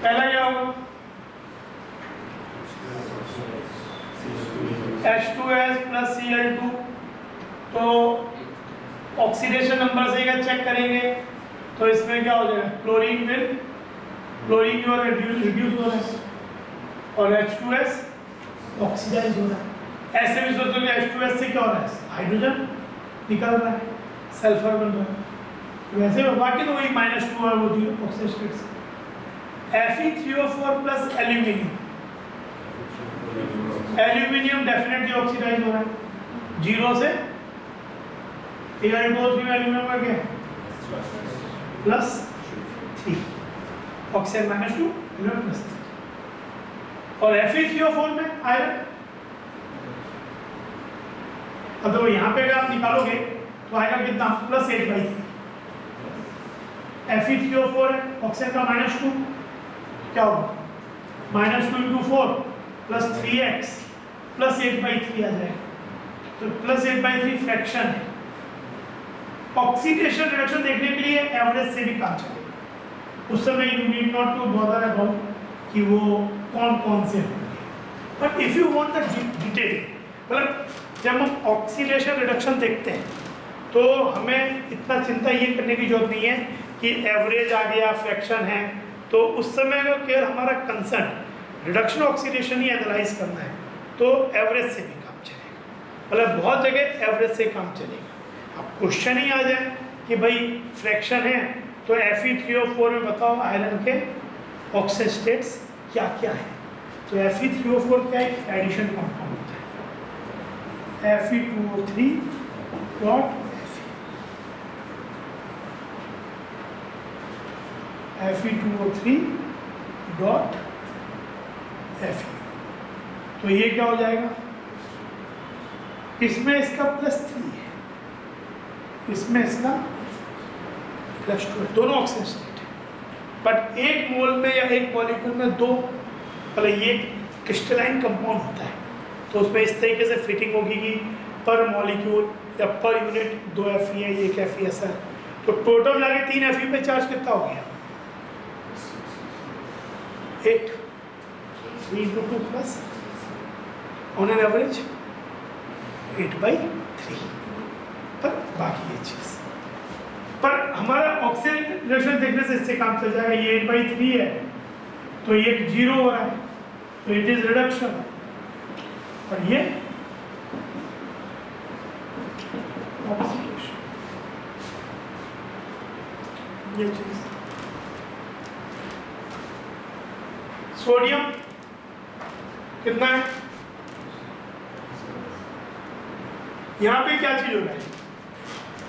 पहला क्या होगा? H2S प्लस Cl2, तो ऑक्सीडेशन नंबर से क्या चेक करेंगे, तो इसमें क्या हो जाएगा, क्लोरीन जो रिड्यूस हो रहा है और H2S ऑक्सीडाइज हो रहा है। ऐसे भी सोचो कि H2S से क्या हो रहा है, हाइड्रोजन निकल रहा है, सल्फर बन रहा है। वैसे बाकी तो वही -2 है, वो ऑक्सीडेशन स्टेट से। Fe3O4 plus aluminium definitely oxidise हो रहा है, 0 से Al2O3 एल्यूमिनियम का क्या +3, ऑक्सीजन -2 एल्यूमिनियम +3, और Fe3O4 में आयरन। अब तो यहाँ पे अगर आप निकालोगे तो आएगा कितना, +8/3। Fe3O4 है, ऑक्सीजन का -2, क्या होगा, -2 × 4 + 3x +8/3 आ जाएगा, तो +8/3 फ्रैक्शन है। ऑक्सीडेशन रिडक्शन देखने के लिए एवरेज से भी काम चलेगा, उस समय you need not to bother about कि वो कौन कौन से होंगे, but if you want the detail, मतलब जब हम ऑक्सीडेशन रिडक्शन देखते हैं तो हमें इतना चिंता ये करने की जरूरत नहीं है कि एवरेज आ गया, फ्रैक्शन है, तो उस समय का केवल हमारा कंसर्न रिडक्शन ऑक्सीडेशन ही एनालाइज करना है, तो एवरेज से भी काम चलेगा। मतलब बहुत जगह एवरेज से काम चलेगा। अब क्वेश्चन ही आ जाए कि भाई फ्रैक्शन है तो Fe3O4 में बताओ आयरन के ऑक्सीजन स्टेट्स क्या क्या है, तो Fe3O4 क्या एक एडिशन कंपाउंड होता है, Fe2O3 dot Fe2O3 dot Fe, तो ये क्या हो जाएगा, इसमें इसका +3 है, इसमें इसका +2 है, दोनों ऑक्सीजन स्टेट है, बट एक मोल में या एक मॉलिक्यूल में दो, मतलब ये क्रिस्टलाइन कंपाउंड होता है, तो उसमें इस तरीके से फिटिंग होगी कि पर मॉलिक्यूल या पर यूनिट 2 Fe है, 1 Fe ऐसा है, तो टोटल मिला के 3 Fe पे चार्ज कितना हो गया, 8, 3 × 2 प्लस ऑन एन एवरेज 8/3, पर बाकी ये चीज़, पर हमारा ऑक्सीडेशन देखने से इससे काम चल जाएगा। ये 8/3 है तो ये 0 हो रहा है, तो इट इज रिडक्शन, और ये ऑक्सीडेशन, ये चीज़। सोडियम कितना है, यहाँ पे क्या चीज होगा,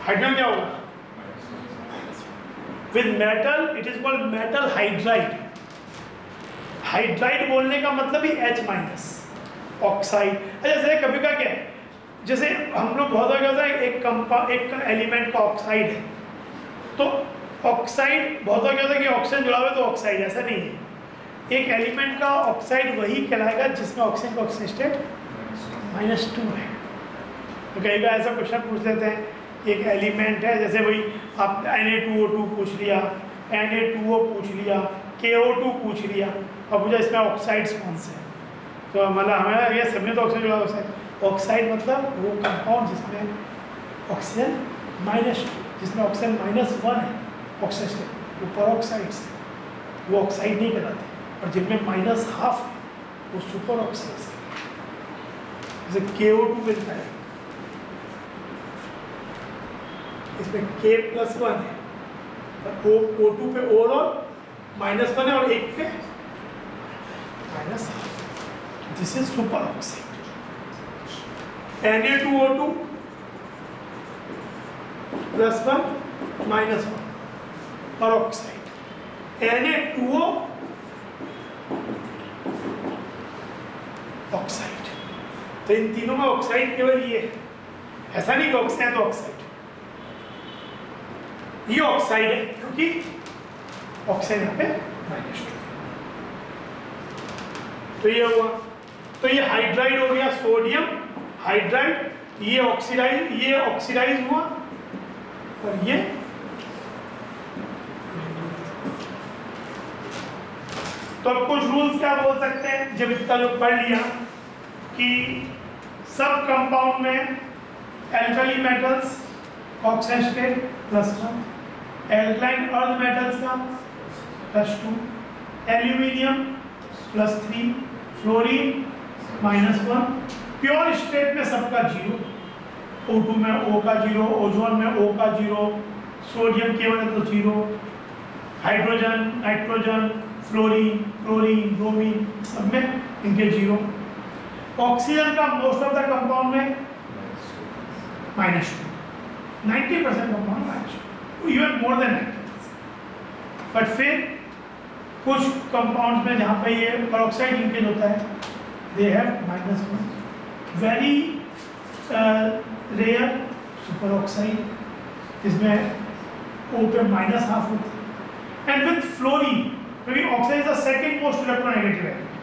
हाइड्रोजन क्या होगा, with metal it is called metal hydride. Hydride बोलने का मतलब ही H माइनस ऑक्साइड। जैसे कभी का क्या है, जैसे हम लोग बहुत क्या होता है, एक एलिमेंट का ऑक्साइड है, तो ऑक्साइड बहुत क्या होता है कि ऑक्सीजन जुड़ा हुआ है तो ऑक्साइड, ऐसा नहीं है। एक एलिमेंट का ऑक्साइड वही कहलाएगा जिसमें ऑक्सीजन का ऑक्सीजन स्टेट -2 है। तो कई बार ऐसा क्वेश्चन पूछ लेते हैं, एक एलिमेंट है, जैसे वही आप Na2O2 पूछ लिया, Na2O पूछ लिया, KO2 पूछ लिया, और पूछा इसमें ऑक्साइड्स कौन से हैं, तो मतलब हमें ये सब में तो ऑक्सीजन जुड़ा ऑक्साइड। ऑक्साइड मतलब वो कंपाउंड जिसमें ऑक्सीजन -2, जिसमें ऑक्सीजन -1 है ऑक्सीजन स्टेट, वो परऑक्साइड्स है, वो ऑक्साइड नहीं कहलाते। और जिनमें -½ है वो सुपर ऑक्साइड्स है। जैसे KO2 मिलता है, इसमें K+1 है, O2 पे ओवरऑल -1 है और एक पे -½ this is super oxide. Na2O2 +1 -1 peroxide. Na2O oxide. तो इन तीनों में ऑक्साइड केवल ये है, ऐसा नहीं कि ऑक्साइड तो ऑक्साइड, ये ऑक्साइड है क्योंकि ऑक्सीजन यहाँ पे -2। तो ये हुआ, तो ये हाइड्राइड हो गया, सोडियम हाइड्राइड, ये ऑक्सीडाइज हुआ, और ये तो अब कुछ रूल्स क्या बोल सकते हैं, जब इतना जो पढ़ लिया कि सब कंपाउंड में alkali metals oxygen state +1, alkaline earth metals का +2, एल्यूमिनियम +3, फ्लोरीन -1, प्योर स्टेट में सबका 0, O2 में O का 0, ओजोन में O का 0, सोडियम केवल है तो 0, hydrogen, nitrogen, fluorine, chlorine, bromine सब में इनके 0। ऑक्सीजन का मोस्ट ऑफ द कंपाउंड में -2, 90% compound -2, even more than 90%। But फिर कुछ कंपाउंड्स में जहाँ पे ये परऑक्साइड लिंकेज होता है, they have -1, very rare superoxide, इसमें O पे -½ होता है। एंड विद फ्लोरीन, क्योंकि oxide is the second most electronegative element,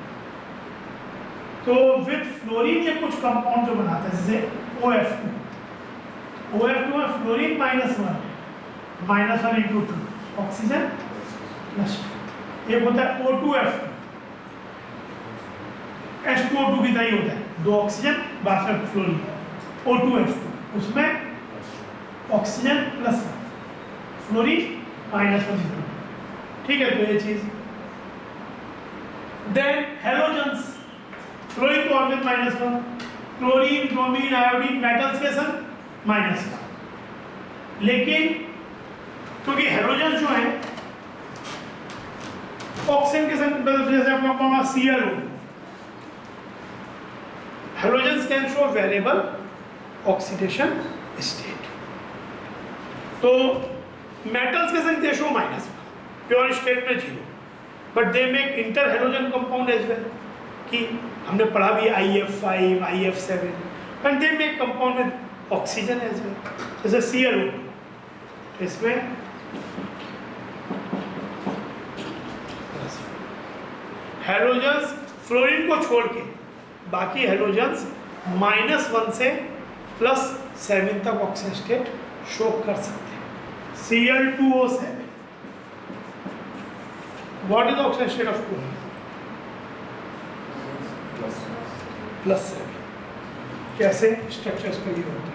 तो विद फ्लोरीन ये कुछ कंपाउंड जो बनाते हैं, जैसे OF2 में फ्लोरीन -1 × 2, ऑक्सीजन +2। एक होता है O2F2, H2O2 की तरह ही होता है, 2 ऑक्सीजन बाद में फ्लोरीन, O2F2, उसमें ऑक्सीजन +1, फ्लोरीन -1 × 2। ठीक है, तो ये चीज। देन हेलोजन्स, फ्लोरीन तो always -1, chlorine, bromine, iodine metals के संग -1, लेकिन क्योंकि हेलोजन्स जो हैं ऑक्सीजन के संग, जैसे अपना कौन ClO, halogens can show variable oxidation state, तो मेटल्स के संग दे शो -1, प्योर स्टेट में 0, but they make interhalogen compound as well, कि हमने पढ़ा भी IF5, IF7, and they make compound with oxygen as well, जैसे ClO2, इसमें हेलोजन्स फ्लोरीन को छोड़ के बाकी हेलोजन्स -1 से +7 तक ऑक्सीजन स्टेट शो कर सकते हैं। Cl2O7, what is the oxidation state of chlorine? +7। कैसे स्ट्रक्चर्स पर ये होता है,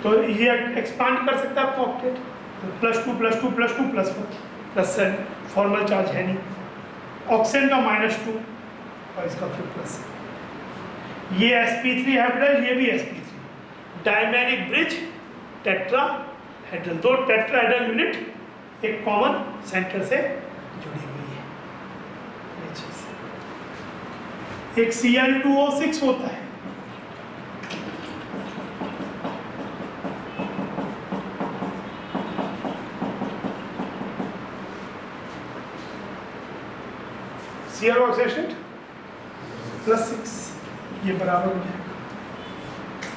तो ये एक्सपांड कर सकता है आपका ऑक्टेट, +2 +2 +2 +1 +7, फॉर्मल चार्ज है नहीं, ऑक्सीजन का -2 और इसका फिर +, ये sp3 हाइब्रिडाइज, ये भी sp3, डायमेरिक ब्रिज टेट्राहेड्रल, दो टेट्राहेड्रल यूनिट एक कॉमन सेंटर से जुड़ी हुई है। ये चीज एक Cl2O6 होता है, Cl ऑक्सीडेशन +6, ये बराबर हो जाएगा।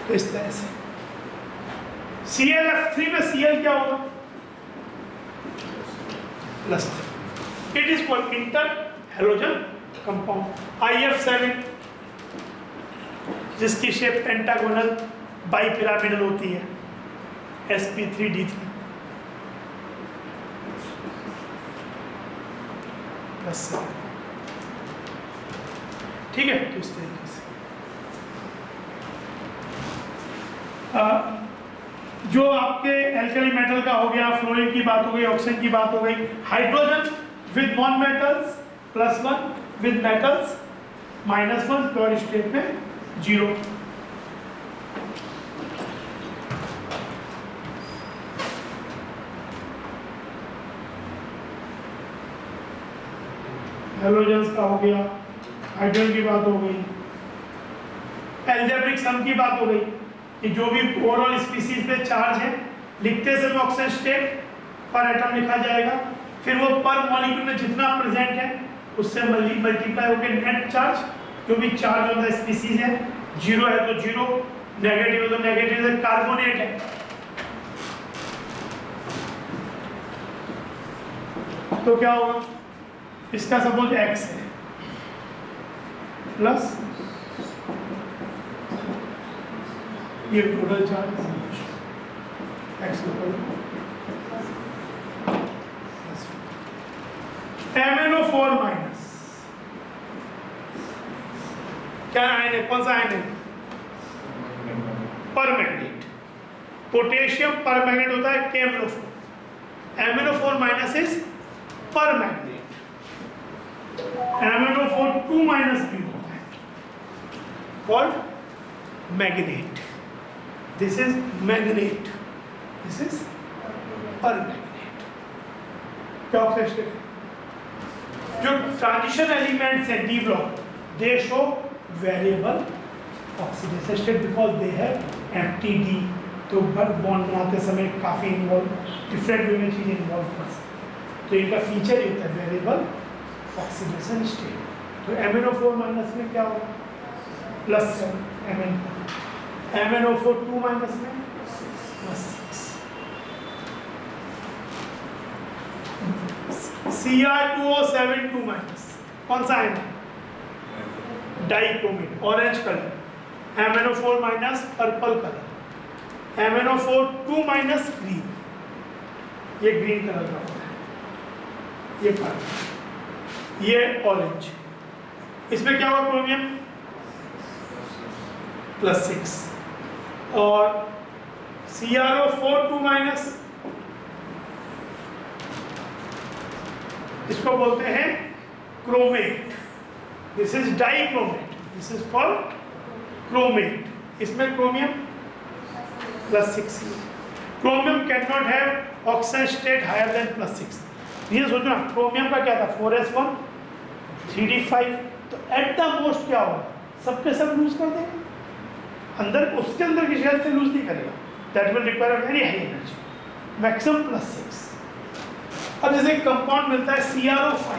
तो इस तरह से ClF3 में Cl क्या होगा? +3। It is called inter halogen compound. IF7 जिसकी शेप पेंटागोनल बाइपिरामिडल होती है, sp3d3 +7, ठीक है। तो इस तरीके से जो आपके एल्कली मेटल का हो गया, फ्लोरीन की बात हो गई, ऑक्सीजन की बात हो गई, hydrogen with non metals +1, with metals -1, pure state में 0। हेलोजन्स का हो गया, हाइड्रोजन की बात हो गई, एल्जेब्रिक सम की बात हो गई कि जो भी ओवरऑल स्पीसीज पे चार्ज है लिखते समय ऑक्सीजन स्टेट पर एटम लिखा जाएगा, फिर वो पर मॉलिक्यूल में जितना प्रेजेंट है उससे मल्टीप्लाई होकर नेट चार्ज, जो भी चार्ज होता है स्पीसीज है, 0 है तो 0, नेगेटिव है तो नेगेटिव, है कार्बोनेट है तो क्या होगा? इसका सपोज X है प्लस ये total charge X MnO4 minus, क्या आयन है? कौन सा आयन है? परमैग्नेट। पोटेशियम परमैग्नेट होता है KMnO4। MnO4 minus is परमैग्नेट। MnO4 2 minus भी होता है called magnet. This is magnet, this is परमैग्नेट। क्या ऑक्सीडेशन है? जो ट्रांजिशन एलिमेंट्स हैं D block, they show variable oxidation state because they have empty D. तो बॉन्ड बनाते समय काफी इन्वॉल्व, डिफरेंट वे में चीजें इन्वॉल्व कर सकते, तो इनका फीचर ये होता है वेरिएबल ऑक्सीडेशन स्टेट। तो MnO4 माइनस में क्या होगा? +7 Mn, MnO4 2 माइनस में +6, Cr2O7 2 माइनस, कौन सा है? Dichromate, orange colour. MnO4 minus purple colour, MnO4 2 minus green, ये ग्रीन कलर का होता है, ये पर्पल, ये ऑरेंज। इसमें क्या होगा? क्रोमियम +6 और CrO4 2 माइनस, इसको बोलते हैं chromate. This is dichromate, this is called chromate. इसमें chromium +6। Chromium can not have oxygen state higher than +6। ये सोचो ना, क्रोमियम का क्या था? 4s1 3d5, तो एट द मोस्ट क्या होगा? सबके सब लूज कर देगा, अंदर उसके अंदर की शेल से लूज नहीं करेगा। That will require a very high energy, maximum +6। अब जैसे एक कंपाउंड मिलता है CrO5,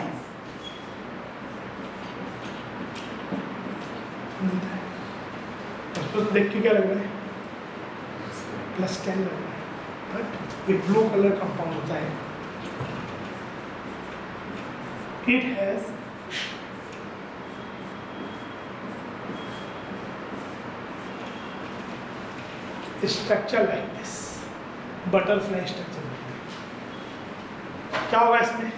उसको तो देख के क्या लग रहा है? +10 लग रहा है, बट ये ब्लू कलर कंपाउंड होता है। It has structure like this, butterfly structure. क्या होगा इसमें?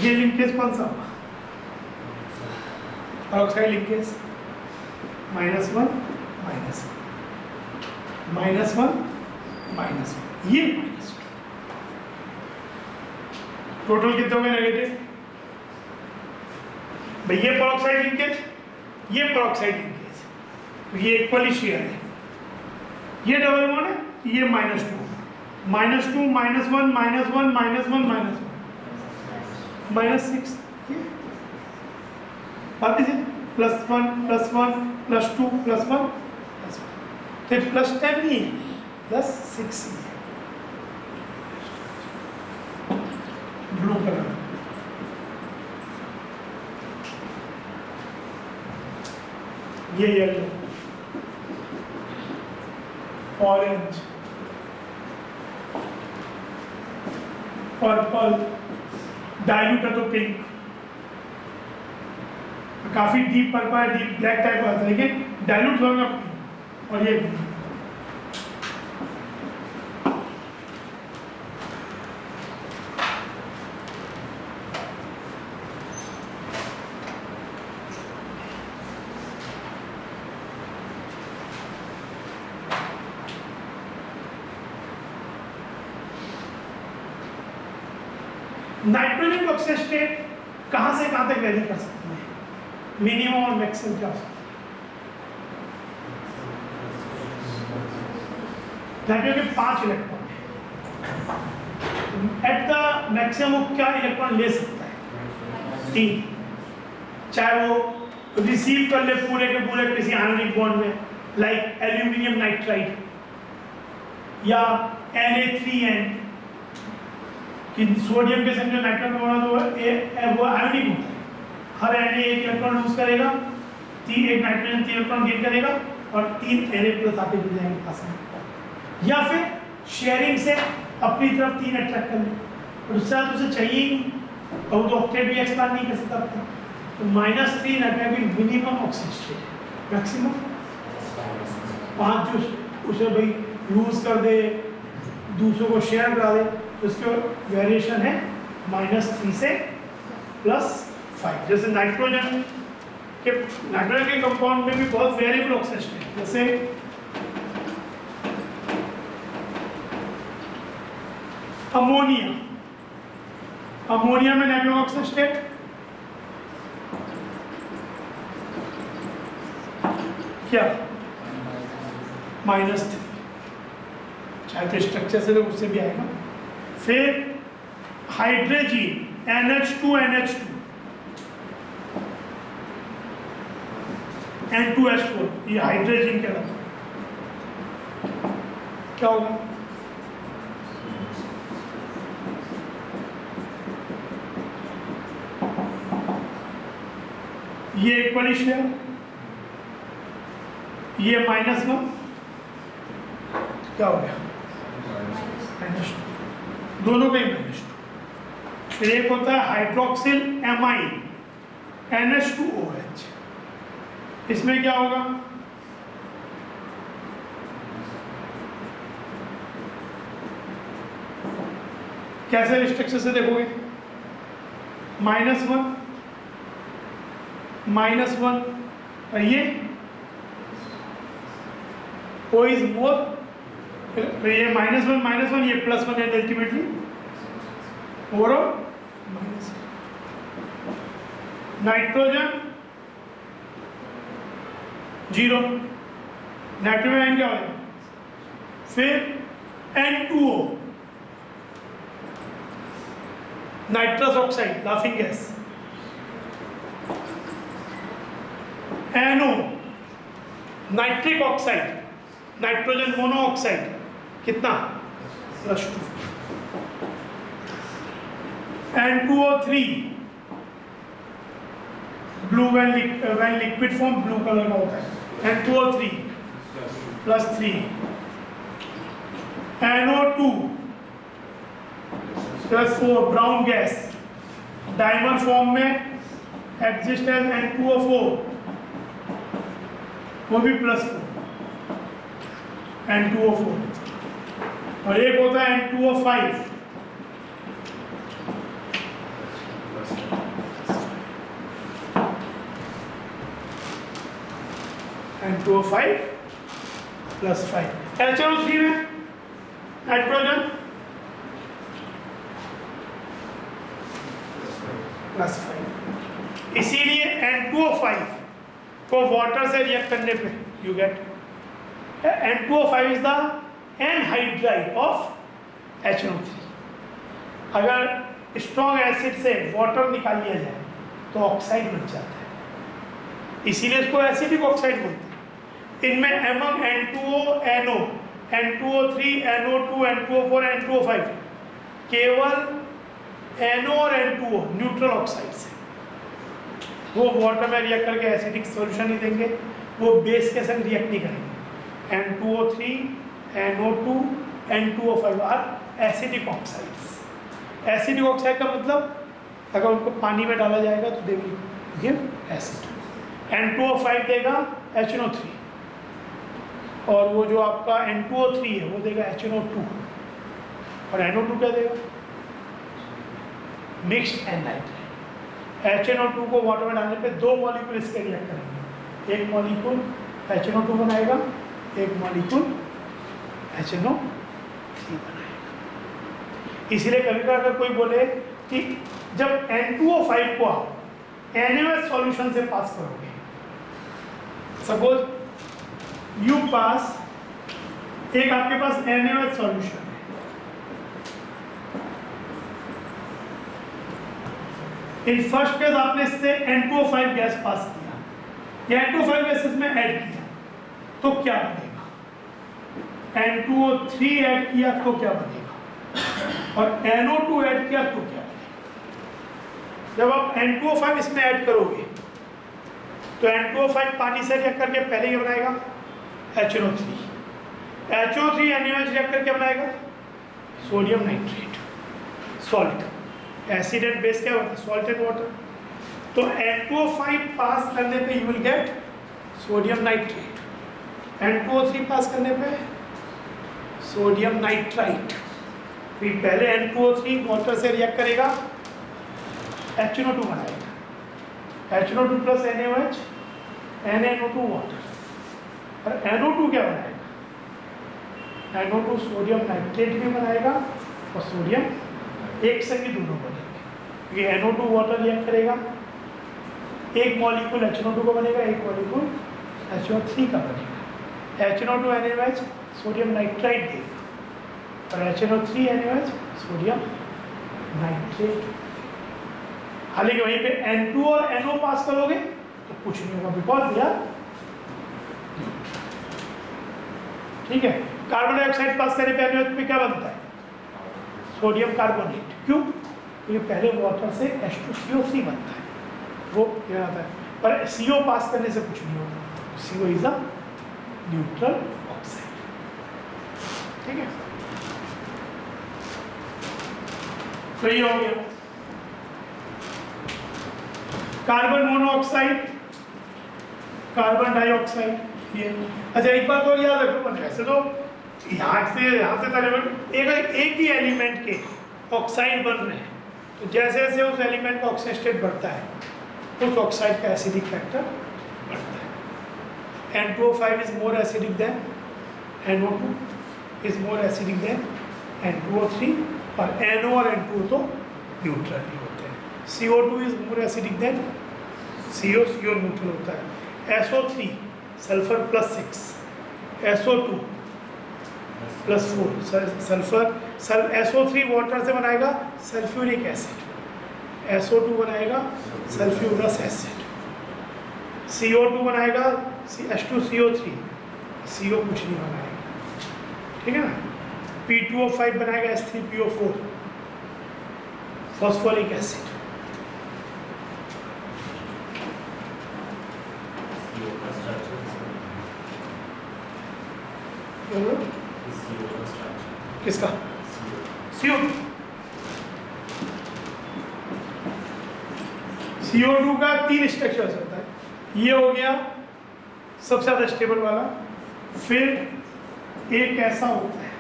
ये लिंकेज कौन सा होगा? ऑक्साइड लिंकेज -1 -1 -1 -1, ये -2। टोटल कितने हो गए नेगेटिव? भाई ये पेरोक्साइड लिंकेज, ये पेरोक्साइड लिंकेज, ये इक्वली शेयर है, ये डबल बॉन्ड है, ये -2, -2 -1 -1 -1 -1 -6, वापिस है +1 +1 +2 +1 तो +10 नहीं है, +6 ब्लू कलर। ये येलो, ऑरेंज, पर्पल, डाइल्यूट है तो पिंक, काफी डीप पर्पल है, डीप ब्लैक टाइप आता है, लेकिन डाइल्यूट होगा और ये नाइट्रोजन ऑक्सीजन स्टेट कहां से कहां तक वेरी कर सकते हैं, मिनिमम और मैक्सिमम क्या हो सकता है? नाइट्रोजन के 5 इलेक्ट्रॉन एट द मैक्सिमम क्या इलेक्ट्रॉन ले सकता है? 3, चाहे वो रिसीव कर ले पूरे के पूरे किसी आयनिक बॉन्ड में, लाइक एल्यूमिनियम नाइट्राइड या Na3N, कि सोडियम के संग जो नाइट्रोजन बना तो वो आयनिक होता है, हर Na एक इलेक्ट्रॉन लूज करेगा, एक नाइट्रोजन 3 इलेक्ट्रॉन गेन करेगा और 3 Na+ आके जुड़ जाएंगे पास में, या फिर शेयरिंग से अपनी तरफ 3 अट्रैक्ट कर ले, और उससे ज़्यादा उसे चाहिए ही नहीं, और वो तो ऑक्टेट भी एक्सपांड नहीं कर सकता अपना, तो -3 nitrogen minimum oxygen state, maximum 5 जो उसे भाई लूज कर दे, दूसरों को शेयर करा दे, तो इसका वेरिएशन है -3 से +5। जैसे नाइट्रोजन के कंपाउंड में भी बहुत वेरिएबल ऑक्सीजन है, जैसे अमोनिया में नाइट्रोजन ऑक्सीजन स्टेट क्या -3, चाहे तो स्ट्रक्चर से तो उससे भी आएगा। फिर हाइड्रोजन NH2 N2H4, ये हाइड्रोजन कहलाता है, क्या होगा? ये इक्वली शेयर, ये -1, क्या हो गया? -2, दोनों का ही -2। फिर एक होता है हाइड्रोक्सिल एमाइन NH2OH, इसमें क्या होगा? कैसे स्ट्रक्चर से देखोगे? -1 -1 और ये O इज मोर, ये -1 ये +1 है ultimately overall minus. Nitrogen 0, nitrogen क्या होगा? फिर N2O nitrous oxide laughing gas, NO nitric oxide, nitrogen monoxide, कितना? +2। N2O3 blue when liquid form blue colour का होता है, N2O3 +3। NO2 +4 brown gas, dimer form में एग्जिस्ट एज N2O4, वो भी +4 N2O4। और एक होता है N2O5 N2O5 +5। HNO3 में नाइट्रोजन +5, इसीलिए N2O5 को वाटर से रिएक्ट करने पे you get N2O5 is the anhydride of HNO3। अगर स्ट्रॉन्ग एसिड से वाटर निकाल लिया जाए तो ऑक्साइड बन जाता है, इसीलिए इसको एसिडिक ऑक्साइड बोलते हैं। इनमें among N2O, NO, N2O3, NO2, N2O4, N2O5 केवल NO और N2O न्यूट्रल ऑक्साइड्स हैं, वो वाटर में रिएक्ट करके एसिडिक सॉल्यूशन नहीं देंगे, वो बेस के संग रिएक्ट नहीं करेंगे। N2O3, NO2, N2O5 are acidic oxides. Acidic oxide का मतलब अगर उनको पानी में डाला जाएगा तो they will give acid. N2O5 देगा HNO3 और वो जो आपका N2O3 है वो देगा HNO2 और NO2 क्या देगा? Mixed anhydride. HNO2 को वाटर में डालने पे दो मॉलिक्यूल इसके रिएक्ट करेंगे, एक मॉलिक्यूल HNO2 बनाएगा, एक मॉलिक्यूल HNO3 बनाएगा। इसीलिए कभी कभी अगर कोई बोले कि जब N2O5 को आप NaOH सॉल्यूशन से पास करोगे, सपोज यू पास, एक आपके पास NaOH सॉल्यूशन है, इन फर्स्ट केस आपने इससे N2O5 गैस पास किया या N2O5 गैस इसमें ऐड किया तो क्या बनेगा? N2O3 ऐड किया तो क्या बनेगा और NO2 ऐड किया तो क्या बनेगा? जब आप N2O5 इसमें ऐड करोगे तो N2O5 पानी से रिएक्ट करके पहले क्या बनाएगा? HNO3। HNO3 NaOH रिएक्ट करके बनाएगा sodium nitrate, salt. Acid and base क्या होता है? Salt and water. तो N2O5 पास करने पे you will get sodium nitrate, N2O3 पास करने पे सोडियम नाइट्राइट। फिर पहले N2O3 वाटर से रिएक्ट करेगा, HNO2 बनाएगा, HNO2 plus NaOH, NaNO2 water, और NO2 क्या बनाएगा? NO2 सोडियम नाइट्रेट भी बनाएगा और सोडियम एक संग ही दोनों बनेंगे। ये NO2 वाटर रिएक्ट करेगा, एक मॉलिक्यूल HNO2 का बनेगा, एक मॉलिक्यूल HNO3 का बनेगा। HNO2 NaOH सोडियम नाइट्राइट देगा और HNO3 NaOH सोडियम नाइट्रेट। हालांकि वहीं पे N2 और NO पास करोगे तो कुछ नहीं होगा, बिकॉज यार ठीक है। कार्बन डाइऑक्साइड पास करने पे NaOH पे क्या बनता है? Sodium carbonate. क्यों? क्योंकि पहले वाटर से H2CO3 बनता है, वो क्या आता है, पर CO पास करने से कुछ नहीं होता। CO is a neutral oxide. ठीक है, तो ये हो गया कार्बन मोनोऑक्साइड, कार्बन डाइऑक्साइड। ये अच्छा एक बात और याद रखो, वैसे तो यहाँ से तक एक ही एलिमेंट के ऑक्साइड बन रहे हैं, तो जैसे जैसे उस एलिमेंट का ऑक्सीजन स्टेट बढ़ता है उस ऑक्साइड का एसिडिक फैक्टर बढ़ता है। N2O5 is more acidic then NO2 is more acidic then N2O3 और NO और N2O तो न्यूट्रल ही होते हैं। CO2 is more acidic then CO neutral होता है। SO3 sulphur plus 6, SO2 plus 4 sulphur, SO3 water से बनाएगा सल्फ्यूरिक एसिड, SO2 बनाएगा सल्फ्यूरस एसिड, CO2 बनाएगा H2CO3, CO कुछ नहीं बनाएगा। ठीक है ना। P2O5 बनाएगा H3PO4 फॉस्फोरिक एसिड। किसका? CO2 का 3 स्ट्रक्चर्स होता है। ये हो गया सबसे ज़्यादा स्टेबल वाला। फिर एक ऐसा होता है,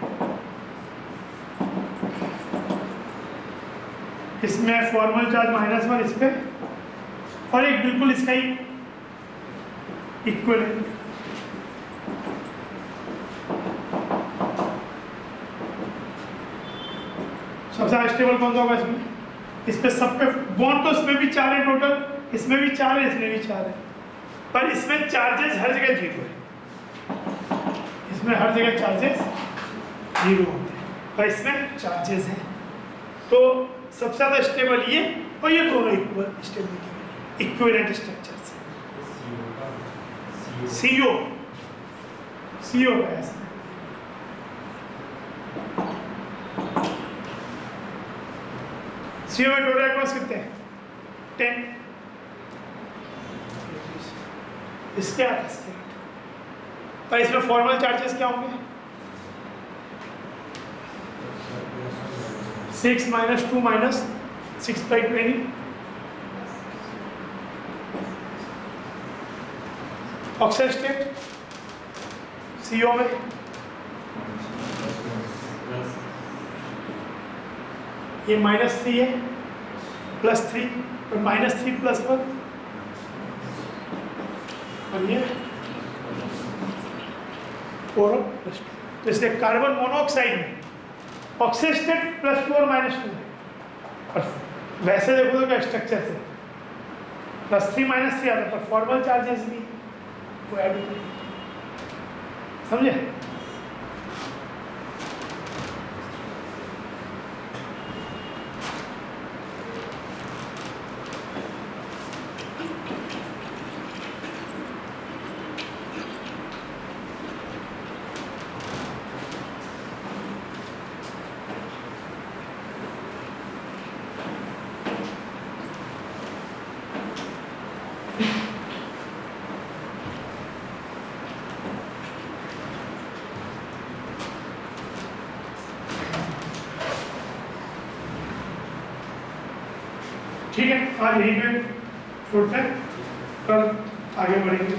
इसमें फॉर्मल चार्ज -1 इस पे, और एक बिल्कुल इसका ही इक्वल। सबसे स्टेबल कौन सा होगा इसमें? इस पे सब पे बॉन्ड तो इसमें भी 4 है टोटल, इसमें भी 4 है, इसमें भी 4 है, पर इसमें चार्जेस हर जगह 0 है। इसमें हर जगह चार्जेस 0 होते हैं और इसमें चार्जेस हैं। तो सबसे ज़्यादा स्टेबल ये और ये दोनों इक्वल स्टेबिलिटी इक्विवेलेंट स्ट्रक्चर्स हैं। CO का ऐसा CO में टोटल इलेक्ट्रॉन्स कितने हैं? 10। इसके 8 इसके 8। तो इसमें फॉर्मल चार्जेस क्या होंगे? 6 - 2 - 6/20। ऑक्साइड स्टेट CO में ये -3 है, +3 और -3 + 1 और ये 4 और +2। तो इसलिए कार्बन मोनोऑक्साइड में ऑक्सीजन स्टेट +2 और -2 है। और वैसे देखो तो क्या स्ट्रक्चर से +3 - 3 आता है, पर फॉर्मल चार्जेस भी वो ऐड होते हैं, समझे? ठीक है, आज यहीं पे छोड़ते हैं, कल आगे बढ़ेंगे।